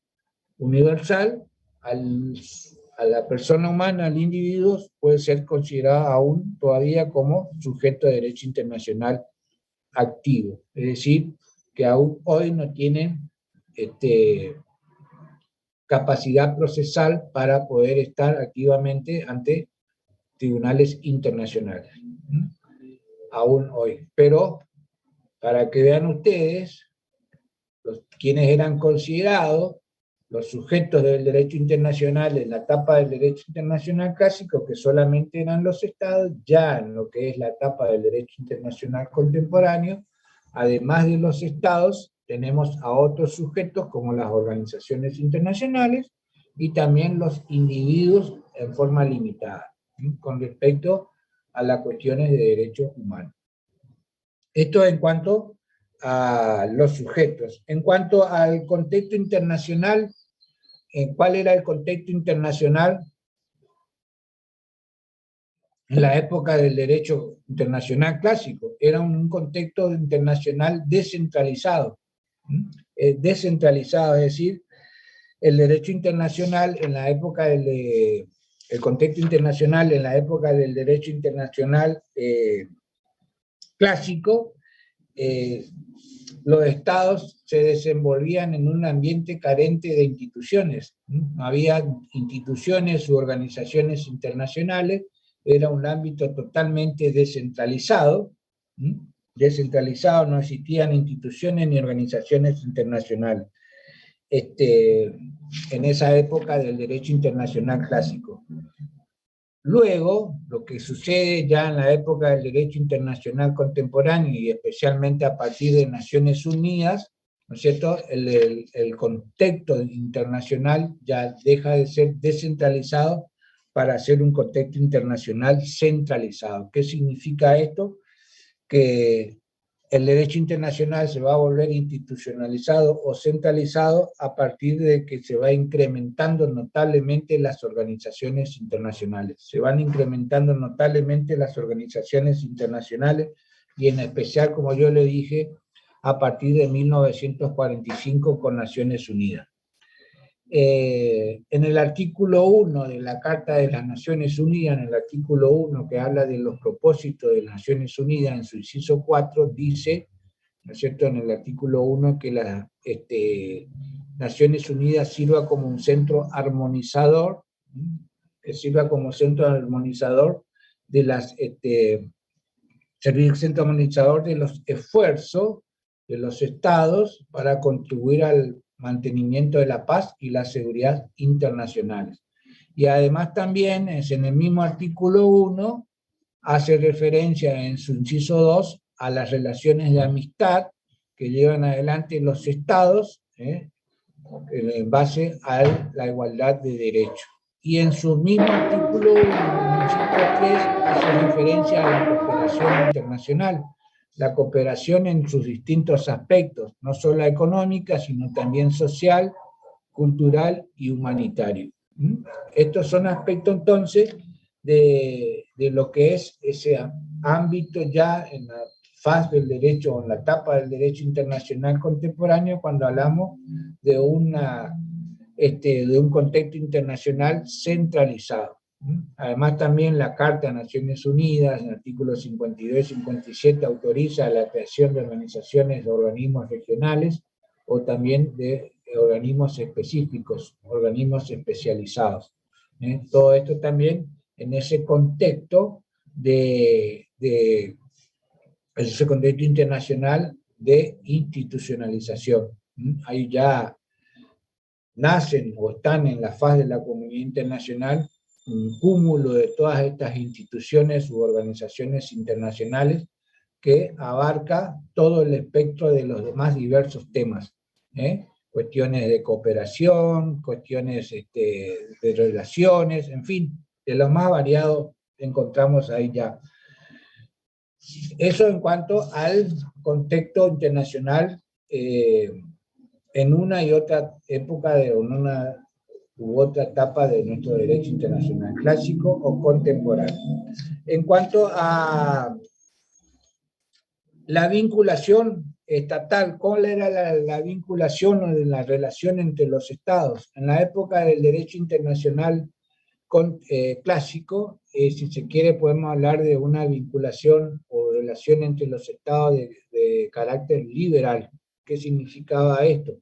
universal, a la persona humana, al individuo, puede ser considerada aún todavía como sujeto de derecho internacional activo. Es decir, que aún hoy no tienen capacidad procesal para poder estar activamente ante tribunales internacionales. Aún hoy. Pero, para que vean ustedes, quienes eran considerados los sujetos del derecho internacional en la etapa del derecho internacional clásico, que solamente eran los estados, ya en lo que es la etapa del derecho internacional contemporáneo, además de los estados, tenemos a otros sujetos como las organizaciones internacionales y también los individuos en forma limitada, con respecto a las cuestiones de derechos humanos. Esto en cuanto a los sujetos. En cuanto al contexto internacional, ¿cuál era el contexto internacional en la época del derecho internacional clásico? Era un contexto internacional descentralizado. Descentralizado, es decir, el derecho internacional en la época el contexto internacional en la época del derecho internacional clásico los estados se desenvolvían en un ambiente carente de instituciones. No había instituciones u organizaciones internacionales, era un ámbito totalmente descentralizado. Descentralizado, no existían instituciones ni organizaciones internacionales. En esa época del derecho internacional clásico. Luego, lo que sucede ya en la época del derecho internacional contemporáneo y especialmente a partir de Naciones Unidas, ¿no es cierto? El contexto internacional ya deja de ser descentralizado para ser un contexto internacional centralizado. ¿Qué significa esto? Que el derecho internacional se va a volver institucionalizado o centralizado a partir de que se va incrementando notablemente las organizaciones internacionales. Se van incrementando notablemente las organizaciones internacionales y en especial, como yo le dije, a partir de 1945 con Naciones Unidas. En el artículo 1 de la Carta de las Naciones Unidas, en el artículo 1 que habla de los propósitos de las Naciones Unidas, en su inciso 4, dice, ¿no es cierto?, en el artículo 1 que las Naciones Unidas sirva como un centro armonizador, que sirva como centro armonizador de las, centro armonizador de los esfuerzos de los estados para contribuir al mantenimiento de la paz y la seguridad internacionales. Y además también es en el mismo artículo 1, hace referencia en su inciso 2 a las relaciones de amistad que llevan adelante los estados en base a la igualdad de derechos. Y en su mismo artículo 1, en el inciso 3, hace referencia a la cooperación internacional. La cooperación en sus distintos aspectos, no solo económica, sino también social, cultural y humanitario. Estos son aspectos entonces de lo que es ese ámbito ya en la faz del derecho, o en la etapa del derecho internacional contemporáneo, cuando hablamos de un contexto internacional centralizado. Además también la Carta de Naciones Unidas, en artículos 52 y 57, autoriza la creación de organizaciones de organismos regionales o también de organismos específicos, organismos especializados. Todo esto también en ese contexto ese contexto internacional de institucionalización. Ahí ya nacen o están en la faz de la comunidad internacional un cúmulo de todas estas instituciones u organizaciones internacionales que abarca todo el espectro de los demás diversos temas, cuestiones de cooperación, cuestiones de relaciones, en fin, de los más variados encontramos ahí ya. Eso en cuanto al contexto internacional en una y otra época, en una u otra etapa de nuestro derecho internacional, clásico o contemporáneo. En cuanto a la vinculación estatal, ¿cuál era la vinculación o la relación entre los estados? En la época del derecho internacional clásico, si se quiere, podemos hablar de una vinculación o relación entre los estados de carácter liberal. ¿Qué significaba esto?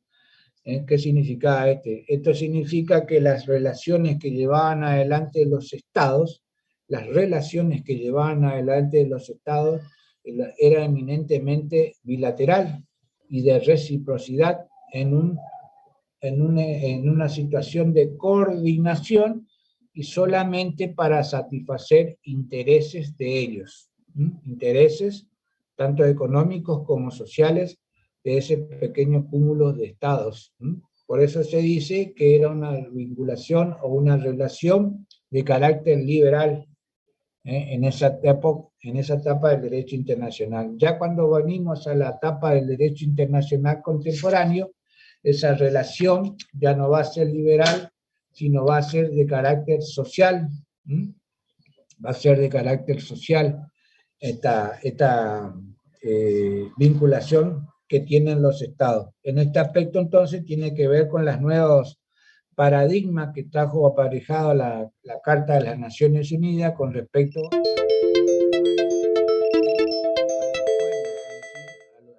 ¿Qué significaba Esto significa que las relaciones que llevaban adelante los estados, era eminentemente bilateral y de reciprocidad en una situación de coordinación y solamente para satisfacer intereses de ellos, intereses tanto económicos como sociales de ese pequeño cúmulo de estados. Por eso se dice que era una vinculación o una relación de carácter liberal en esa etapa del derecho internacional. Ya cuando venimos a la etapa del derecho internacional contemporáneo, esa relación ya no va a ser liberal, sino va a ser de carácter social. Va a ser de carácter social esta vinculación que tienen los estados. En este aspecto, entonces, tiene que ver con los nuevos paradigmas que trajo aparejado la Carta de las Naciones Unidas con respecto a los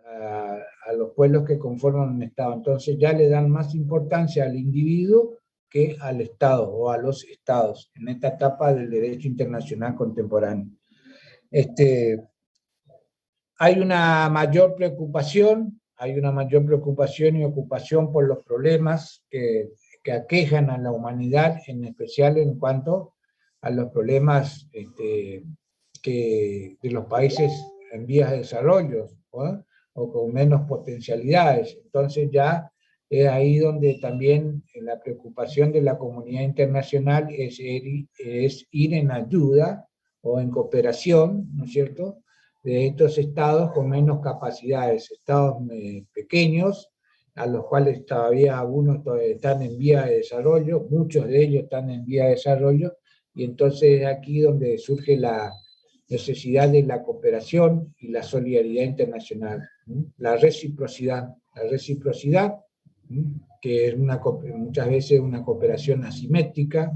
pueblos que conforman un Estado. Entonces ya le dan más importancia al individuo que al Estado o a los Estados en esta etapa del derecho internacional contemporáneo. Hay una mayor preocupación y ocupación por los problemas que aquejan a la humanidad, en especial en cuanto a los problemas de los países en vías de desarrollo, ¿no? O con menos potencialidades. Entonces ya es ahí donde también la preocupación de la comunidad internacional es ir en ayuda o en cooperación, ¿no es cierto?, de estos estados con menos capacidades, estados pequeños, a los cuales todavía algunos están en vía de desarrollo, muchos de ellos están en vía de desarrollo, y entonces es aquí donde surge la necesidad de la cooperación y la solidaridad internacional, la reciprocidad, que es muchas veces una cooperación asimétrica,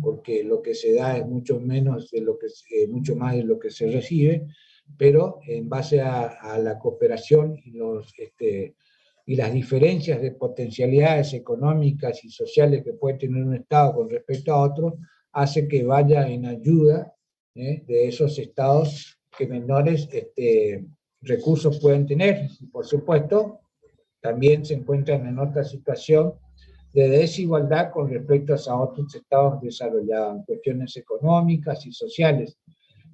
porque lo que se da es mucho más de lo que se recibe, pero en base a la cooperación y las diferencias de potencialidades económicas y sociales que puede tener un Estado con respecto a otro, hace que vaya en ayuda de esos estados que menores recursos pueden tener. Y por supuesto, también se encuentran en otra situación de desigualdad con respecto a otros estados desarrollados en cuestiones económicas y sociales.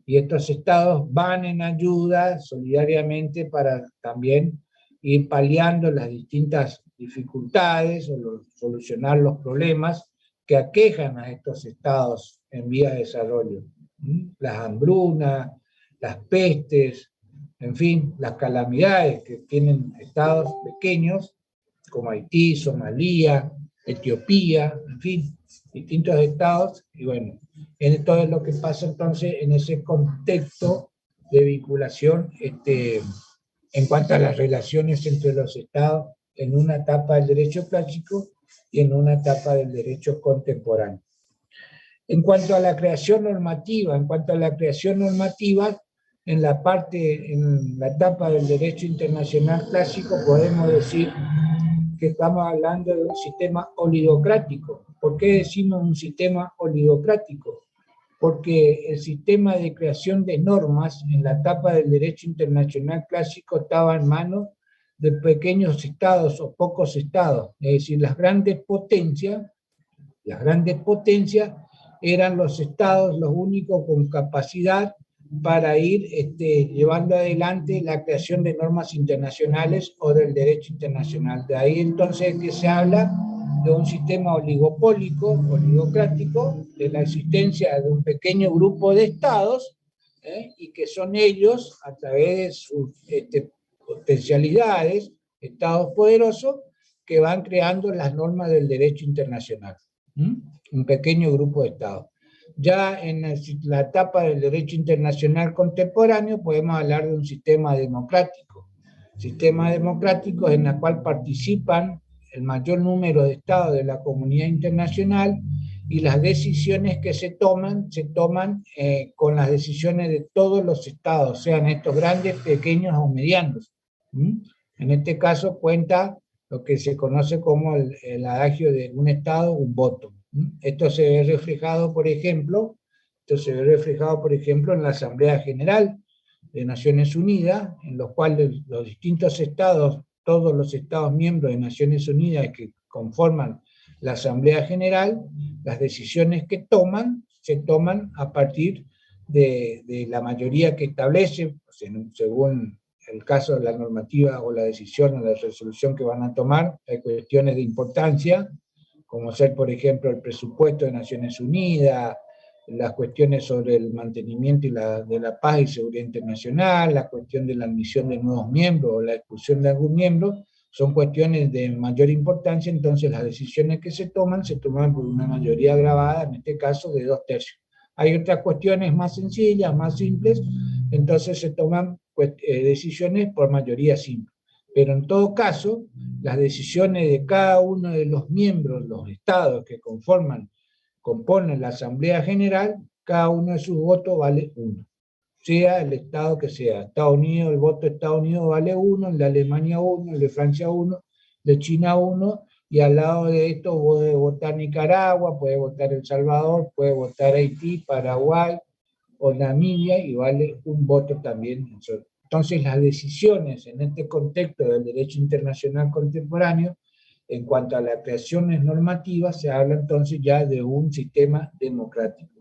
Y estos estados van en ayuda solidariamente para también ir paliando las distintas dificultades o solucionar los problemas que aquejan a estos estados en vía de desarrollo. Las hambrunas, las pestes, en fin, las calamidades que tienen estados pequeños como Haití, Somalia, Etiopía, en fin, distintos estados, y bueno, esto es lo que pasa entonces en ese contexto de vinculación en cuanto a las relaciones entre los estados en una etapa del derecho clásico y en una etapa del derecho contemporáneo. En cuanto a la creación normativa, en la etapa del derecho internacional clásico podemos decir que estamos hablando de un sistema oligocrático. ¿Por qué decimos un sistema oligocrático? Porque el sistema de creación de normas en la etapa del derecho internacional clásico estaba en manos de pequeños estados o pocos estados. Es decir, las grandes potencias eran los estados los únicos con capacidad para ir llevando adelante la creación de normas internacionales o del derecho internacional. De ahí entonces que se habla de un sistema oligocrático, de la existencia de un pequeño grupo de estados, y que son ellos, a través de sus potencialidades, estados poderosos, que van creando las normas del derecho internacional. Un pequeño grupo de estados. Ya en la etapa del derecho internacional contemporáneo podemos hablar de un sistema democrático en el cual participan el mayor número de estados de la comunidad internacional, y las decisiones que se toman con las decisiones de todos los estados, sean estos grandes, pequeños o medianos. En este caso cuenta lo que se conoce como el adagio de un estado, un voto. Esto se ve reflejado, por ejemplo, en la Asamblea General de Naciones Unidas, en los cuales los distintos estados, todos los estados miembros de Naciones Unidas que conforman la Asamblea General, las decisiones que se toman a partir de la mayoría que establece, según el caso de la normativa o la decisión o la resolución que van a tomar. Hay cuestiones de importancia, como ser, por ejemplo, el presupuesto de Naciones Unidas, las cuestiones sobre el mantenimiento de la paz y seguridad internacional, la cuestión de la admisión de nuevos miembros o la expulsión de algún miembro, son cuestiones de mayor importancia. Entonces las decisiones que se toman por una mayoría agravada, en este caso de 2/3. Hay otras cuestiones más sencillas, más simples, entonces se toman decisiones por mayoría simple. Pero en todo caso, las decisiones de cada uno de los miembros, los estados que componen la Asamblea General, cada uno de sus votos vale 1. sea el Estado que sea. Estados Unidos, el voto de Estados Unidos vale 1, el de Alemania 1, el de Francia 1, de China 1, y al lado de esto puede votar Nicaragua, puede votar El Salvador, puede votar Haití, Paraguay o Namibia, y vale un voto también. Entonces las decisiones en este contexto del derecho internacional contemporáneo, en cuanto a las creaciones normativas, se habla entonces ya de un sistema democrático.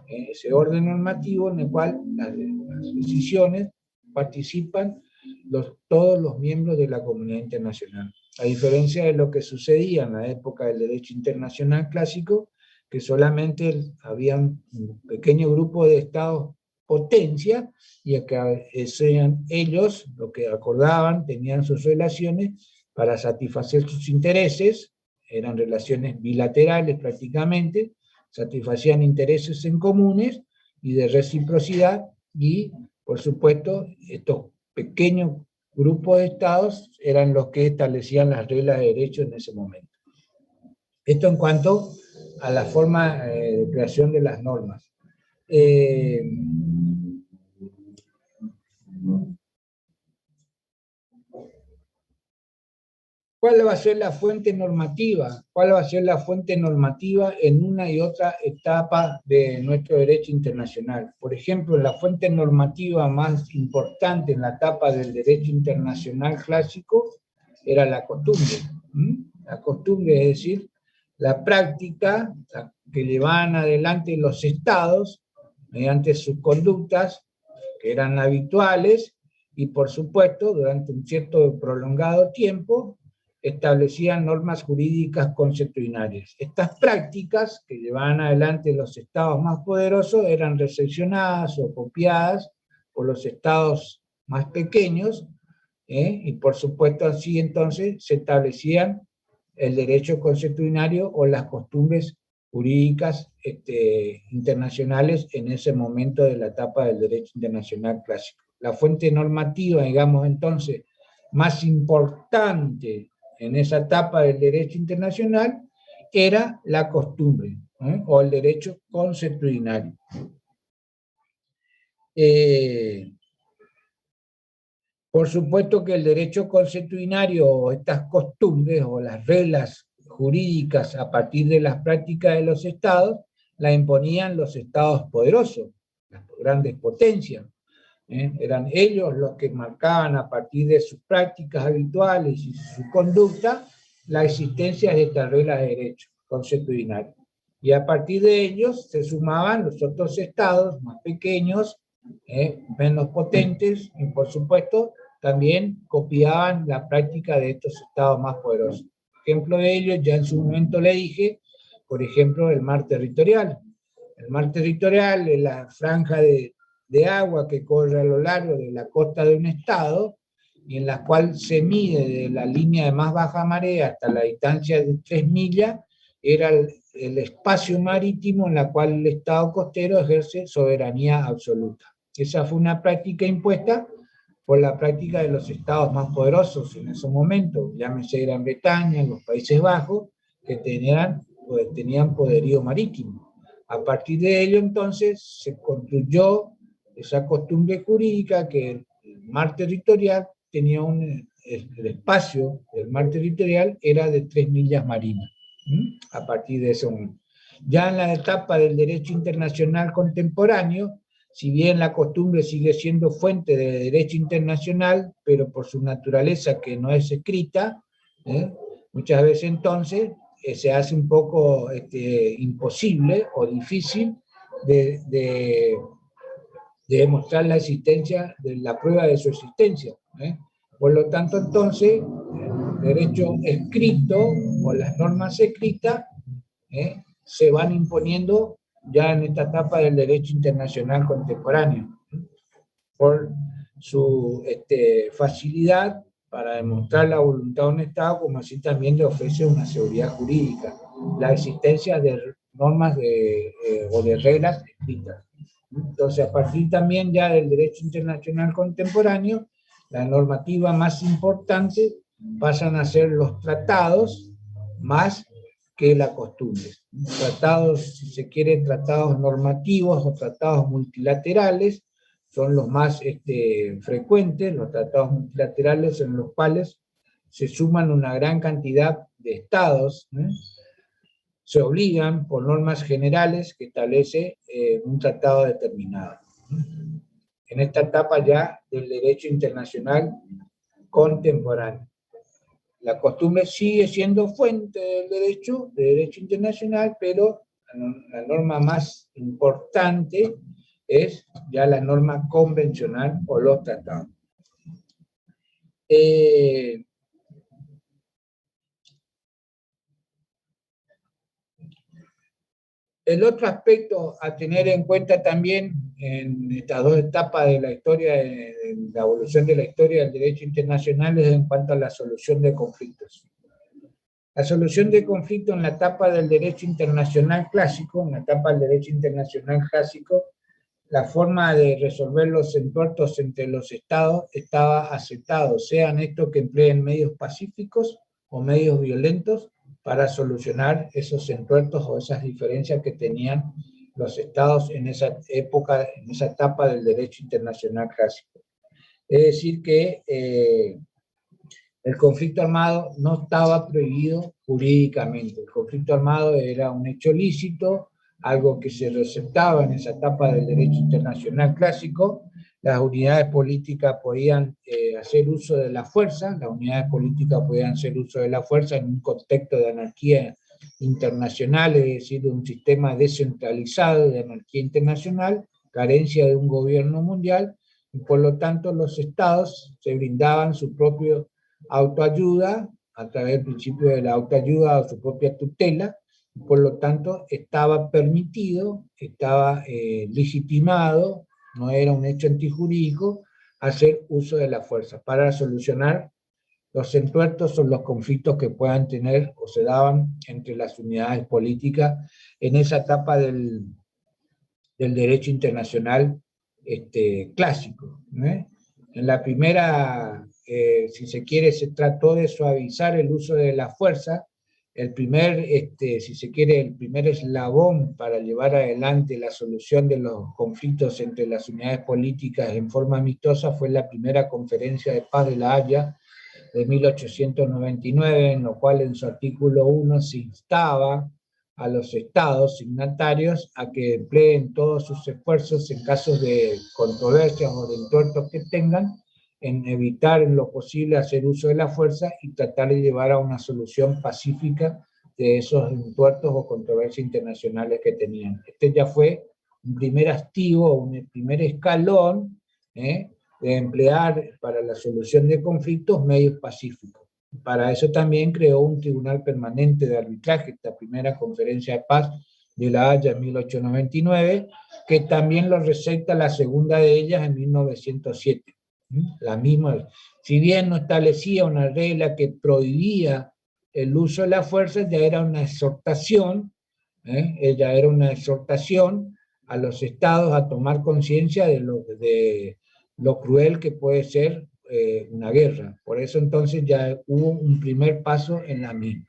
Ese orden normativo en el cual las decisiones participan todos los miembros de la comunidad internacional. A diferencia de lo que sucedía en la época del derecho internacional clásico, que solamente había un pequeño grupo de estados potencia, y que sean ellos lo que acordaban, tenían sus relaciones para satisfacer sus intereses, eran relaciones bilaterales prácticamente, satisfacían intereses en comunes y de reciprocidad, y por supuesto estos pequeños grupos de estados eran los que establecían las reglas de derecho en ese momento. Esto en cuanto a la forma de creación de las normas. ¿Cuál va a ser la fuente normativa? ¿Cuál va a ser la fuente normativa en una y otra etapa de nuestro derecho internacional? Por ejemplo, la fuente normativa más importante en la etapa del derecho internacional clásico era la costumbre. La costumbre, es decir, la práctica que llevaban adelante los estados mediante sus conductas que eran habituales y, por supuesto, durante un cierto prolongado tiempo, establecían normas jurídicas consuetudinarias. Estas prácticas que llevaban adelante los estados más poderosos eran recepcionadas o copiadas por los estados más pequeños, y por supuesto así entonces se establecían el derecho consuetudinario o las costumbres jurídicas internacionales en ese momento de la etapa del derecho internacional clásico. La fuente normativa, digamos entonces, más importante en esa etapa del derecho internacional era la costumbre, o el derecho consuetudinario. Por supuesto que el derecho consuetudinario, o estas costumbres o las reglas jurídicas a partir de las prácticas de los estados, la imponían los estados poderosos, las grandes potencias. Eran ellos los que marcaban a partir de sus prácticas habituales y su conducta la existencia de estas reglas de derecho consuetudinario. Y a partir de ellos se sumaban los otros estados más pequeños, menos potentes, y por supuesto también copiaban la práctica de estos estados más poderosos. Ejemplo de ello, ya en su momento le dije, por ejemplo, el mar territorial. El mar territorial es la franja de agua que corre a lo largo de la costa de un estado, y en la cual se mide de la línea de más baja marea hasta la distancia de 3 millas, era el espacio marítimo en la cual el estado costero ejerce soberanía absoluta. Esa fue una práctica impuesta por la práctica de los estados más poderosos en ese momento, llámese Gran Bretaña, los Países Bajos, que tenían poderío marítimo. A partir de ello entonces se construyó esa costumbre jurídica que el mar territorial tenía el espacio del mar territorial era de 3 millas marinas. A partir de ese momento. Ya en la etapa del derecho internacional contemporáneo, si bien la costumbre sigue siendo fuente de derecho internacional, pero por su naturaleza que no es escrita, muchas veces entonces se hace un poco imposible o difícil de demostrar la existencia, de la prueba de su existencia. Por lo tanto, entonces, el derecho escrito o las normas escritas se van imponiendo ya en esta etapa del derecho internacional contemporáneo, por su facilidad para demostrar la voluntad de un Estado, como así también le ofrece una seguridad jurídica, la existencia de normas o de reglas escritas. Entonces, a partir también ya del derecho internacional contemporáneo, la normativa más importante pasan a ser los tratados más que la costumbre. Tratados, si se quiere, tratados normativos o tratados multilaterales, son los más frecuentes, los tratados multilaterales en los cuales se suman una gran cantidad de estados, se obligan por normas generales que establece un tratado determinado. En esta etapa ya del derecho internacional contemporáneo. La costumbre sigue siendo fuente del derecho internacional, pero la norma más importante es ya la norma convencional o los tratados. El otro aspecto a tener en cuenta también en estas dos etapas de la historia, de la evolución de la historia del derecho internacional, es en cuanto a la solución de conflictos. La solución de conflictos en la etapa del derecho internacional clásico, la forma de resolver los entuertos entre los estados estaba aceptado, sean estos que empleen medios pacíficos o medios violentos, para solucionar esos entuertos o esas diferencias que tenían los estados en esa época, en esa etapa del derecho internacional clásico. Es decir que el conflicto armado no estaba prohibido jurídicamente. El conflicto armado era un hecho lícito, algo que se receptaba en esa etapa del derecho internacional clásico. Las unidades políticas podían hacer uso de la fuerza, en un contexto de anarquía internacional, es decir, de un sistema descentralizado de anarquía internacional, carencia de un gobierno mundial, y por lo tanto los estados se brindaban su propio autoayuda a través del principio de la autoayuda o su propia tutela, y por lo tanto estaba permitido, estaba legitimado, no era un hecho antijurídico, hacer uso de la fuerza para solucionar los entuertos o los conflictos que puedan tener o se daban entre las unidades políticas en esa etapa del derecho internacional clásico, ¿no? En la primera, si se quiere, se trató de suavizar el uso de la fuerza. El primer, si se quiere, el primer eslabón para llevar adelante la solución de los conflictos entre las unidades políticas en forma amistosa fue la primera conferencia de paz de La Haya de 1899, en lo cual en su artículo 1 se instaba a los estados signatarios a que empleen todos sus esfuerzos en casos de controversias o de entuertos que tengan, en evitar en lo posible hacer uso de la fuerza y tratar de llevar a una solución pacífica de esos entuertos o controversias internacionales que tenían. Este ya fue un primer activo, un primer escalón de emplear para la solución de conflictos medios pacíficos. Para eso también creó un tribunal permanente de arbitraje, esta primera conferencia de paz de La Haya en 1899, que también lo receta la segunda de ellas en 1907. La misma, si bien no establecía una regla que prohibía el uso de la fuerza, ya era una exhortación, ella era una exhortación a los estados a tomar conciencia de lo cruel que puede ser una guerra. Por eso entonces ya hubo un primer paso en la misma.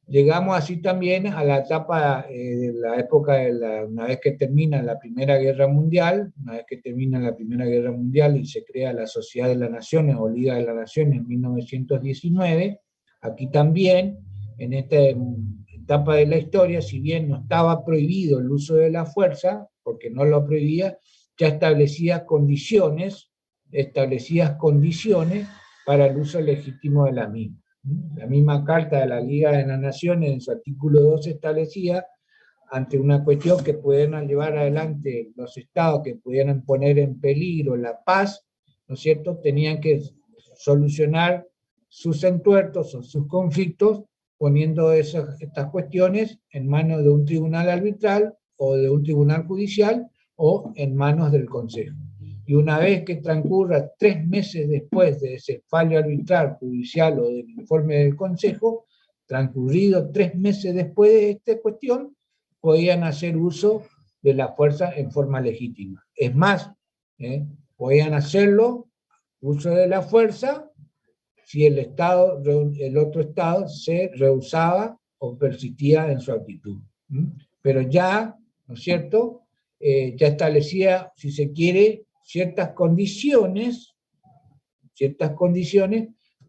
Llegamos así también a la etapa de la época de una vez que termina la Primera Guerra Mundial, y se crea la Sociedad de las Naciones o Liga de las Naciones en 1919, aquí también, en esta etapa de la historia, si bien no estaba prohibido el uso de la fuerza, porque no lo prohibía, ya establecía condiciones para el uso legítimo de la misma. La misma Carta de la Liga de las Naciones, en su artículo 2, establecía, ante una cuestión que pudieran llevar adelante los estados, que pudieran poner en peligro la paz, ¿no es cierto?, tenían que solucionar sus entuertos o sus conflictos poniendo estas cuestiones en manos de un tribunal arbitral o de un tribunal judicial o en manos del Consejo. Y una vez que transcurra 3 meses después de ese fallo arbitral, judicial o del informe del Consejo, transcurrido 3 meses después de esta cuestión, podían hacer uso de la fuerza en forma legítima. Es más, podían hacerlo, uso de la fuerza, si el otro Estado se rehusaba o persistía en su actitud. Pero ya, ¿no es cierto?, ya establecía, si se quiere, ciertas condiciones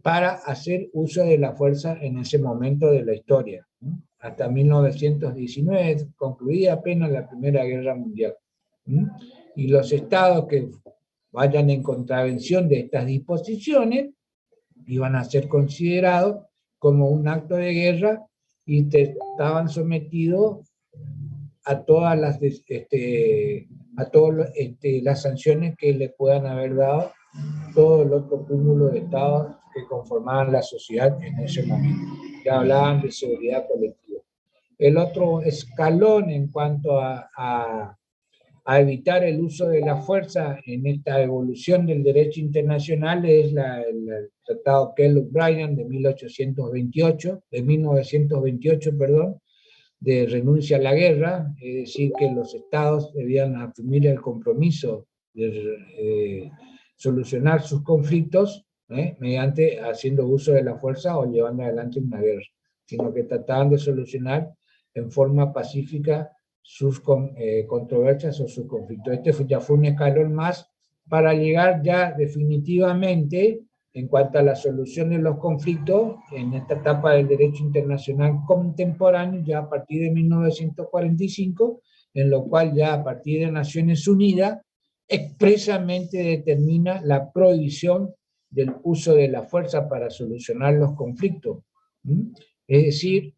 para hacer uso de la fuerza en ese momento de la historia, ¿no? Hasta 1919 concluía apenas la Primera Guerra Mundial. Y los estados que vayan en contravención de estas disposiciones iban a ser considerados como un acto de guerra y estaban sometidos a todas las, las sanciones que le puedan haber dado todo el otro cúmulo de estados que conformaban la sociedad en ese momento. Ya hablaban de seguridad colectiva. El otro escalón en cuanto a evitar el uso de la fuerza en esta evolución del derecho internacional es el Tratado Kellogg-Briand de 1928, de renuncia a la guerra, es decir, que los estados debían asumir el compromiso de solucionar sus conflictos mediante haciendo uso de la fuerza o llevando adelante una guerra, sino que trataban de solucionar en forma pacífica sus controversias o sus conflictos. Este ya fue un escalón más para llegar ya definitivamente en cuanto a la solución de los conflictos en esta etapa del derecho internacional contemporáneo, ya a partir de 1945, en lo cual ya a partir de Naciones Unidas expresamente determina la prohibición del uso de la fuerza para solucionar los conflictos. Es decir,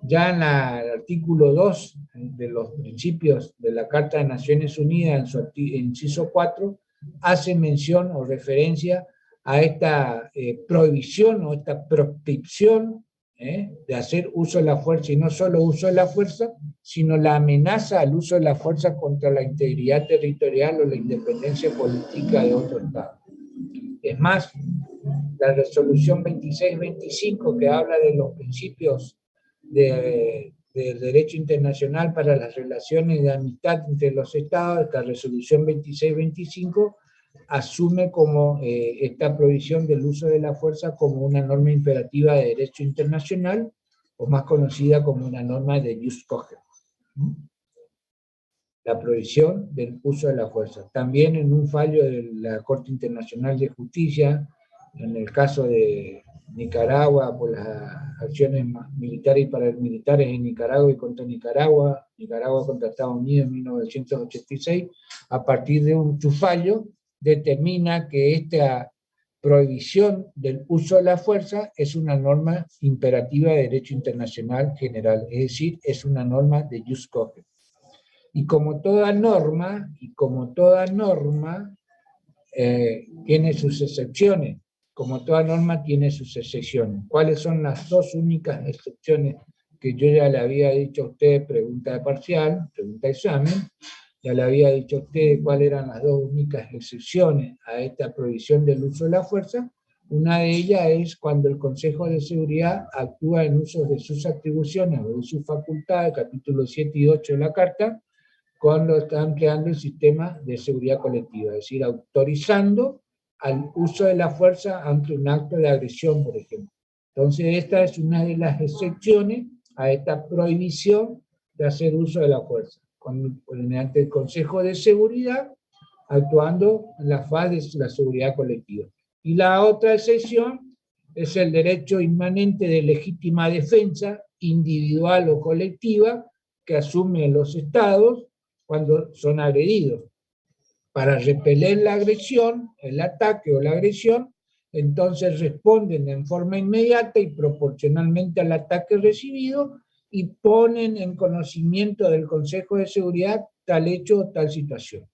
ya en el artículo 2 de los principios de la Carta de Naciones Unidas, en su inciso 4, hace mención o referencia a esta prohibición o esta proscripción de hacer uso de la fuerza, y no solo uso de la fuerza, sino la amenaza al uso de la fuerza contra la integridad territorial o la independencia política de otro Estado. Es más, la resolución 2625, que habla de los principios del derecho internacional para las relaciones de amistad entre los estados, esta resolución 2625 asume como esta prohibición del uso de la fuerza como una norma imperativa de derecho internacional, o más conocida como una norma de jus cogens. La prohibición del uso de la fuerza. También en un fallo de la Corte Internacional de Justicia, en el caso de Nicaragua, por las acciones militares y paramilitares en Nicaragua y contra Nicaragua contra Estados Unidos en 1986, a partir de su fallo, determina que esta prohibición del uso de la fuerza es una norma imperativa de derecho internacional general, es decir, es una norma de jus cogens. Y como toda norma, tiene sus excepciones. Como toda norma tiene sus excepciones. ¿Cuáles son las dos únicas excepciones que yo ya le había dicho a usted? Pregunta de parcial, pregunta de examen. Ya le había dicho a usted cuáles eran las dos únicas excepciones a esta prohibición del uso de la fuerza. Una de ellas es cuando el Consejo de Seguridad actúa en uso de sus atribuciones o de sus facultades, capítulo 7 y 8 de la Carta, cuando están creando el sistema de seguridad colectiva, es decir, autorizando al uso de la fuerza ante un acto de agresión, por ejemplo. Entonces, esta es una de las excepciones a esta prohibición de hacer uso de la fuerza, mediante el Consejo de Seguridad, actuando en la faz de la seguridad colectiva. Y la otra excepción es el derecho inmanente de legítima defensa, individual o colectiva, que asumen los estados cuando son agredidos. Para repeler la agresión, el ataque o la agresión, entonces responden en forma inmediata y proporcionalmente al ataque recibido y ponen en conocimiento del Consejo de Seguridad tal hecho o tal situación.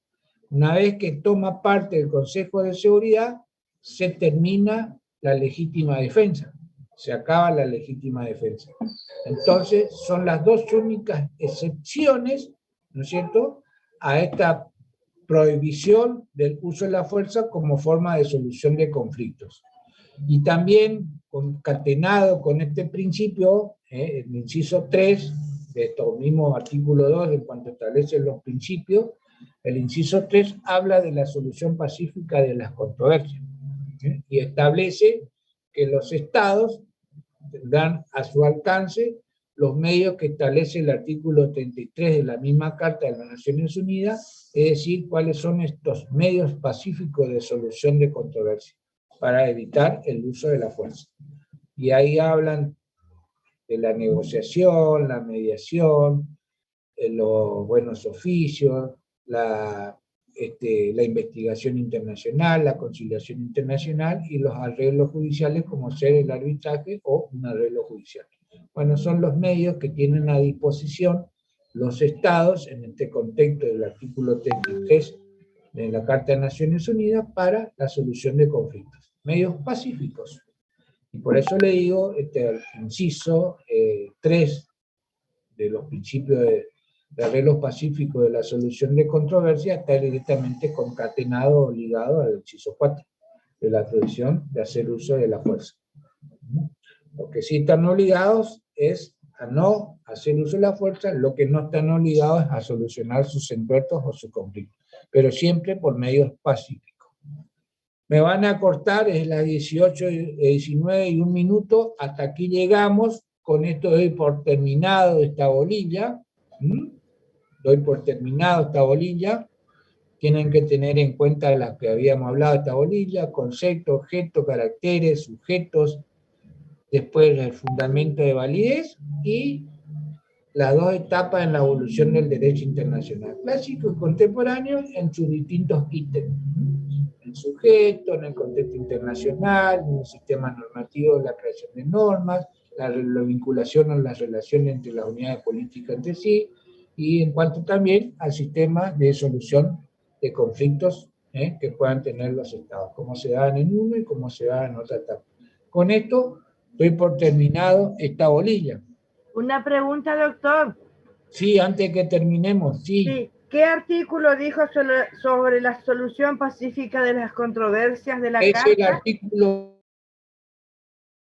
Una vez que toma parte del Consejo de Seguridad, se termina la legítima defensa, se acaba la legítima defensa. Entonces, son las dos únicas excepciones, ¿no es cierto?, a esta prohibición del uso de la fuerza como forma de solución de conflictos. Y también, concatenado con este principio, el inciso 3 de estos mismos artículo 2, en cuanto establece los principios, el inciso 3 habla de la solución pacífica de las controversias, y establece que los estados tendrán a su alcance los medios que establece el artículo 33 de la misma Carta de las Naciones Unidas, es decir, cuáles son estos medios pacíficos de solución de controversia para evitar el uso de la fuerza. Y ahí hablan de la negociación, la mediación, los buenos oficios, la investigación internacional, la conciliación internacional y los arreglos judiciales como ser el arbitraje o un arreglo judicial. Bueno, son los medios que tienen a disposición los estados en este contexto del artículo 33 de la Carta de Naciones Unidas para la solución de conflictos. Medios pacíficos. Y por eso le digo, inciso 3 de los principios de arreglos pacíficos de la solución de controversia está directamente concatenado o ligado al inciso 4 de la prohibición de hacer uso de la fuerza. Lo que sí están obligados es a no hacer uso de la fuerza, lo que no están obligados es a solucionar sus entuertos o sus conflictos, pero siempre por medios pacíficos. Me van a cortar, es las 18:19 y 1 minuto, hasta aquí llegamos, con esto doy por terminado esta bolilla, doy por terminado esta bolilla, tienen que tener en cuenta las que habíamos hablado de esta bolilla, concepto, objeto, caracteres, sujetos, después el fundamento de validez y las 2 etapas en la evolución del derecho internacional, clásico y contemporáneo en sus distintos ítems. El sujeto, en el contexto internacional, en el sistema normativo, la creación de normas, la vinculación o las relaciones entre las unidades políticas entre sí, y en cuanto también al sistema de solución de conflictos que puedan tener los estados, cómo se dan en uno y cómo se dan en otra etapa. Con esto doy por terminado esta bolilla. Una pregunta, doctor. Sí, antes que terminemos, sí. Sí. ¿Qué artículo dijo sobre la solución pacífica de las controversias de la Carta? Es el artículo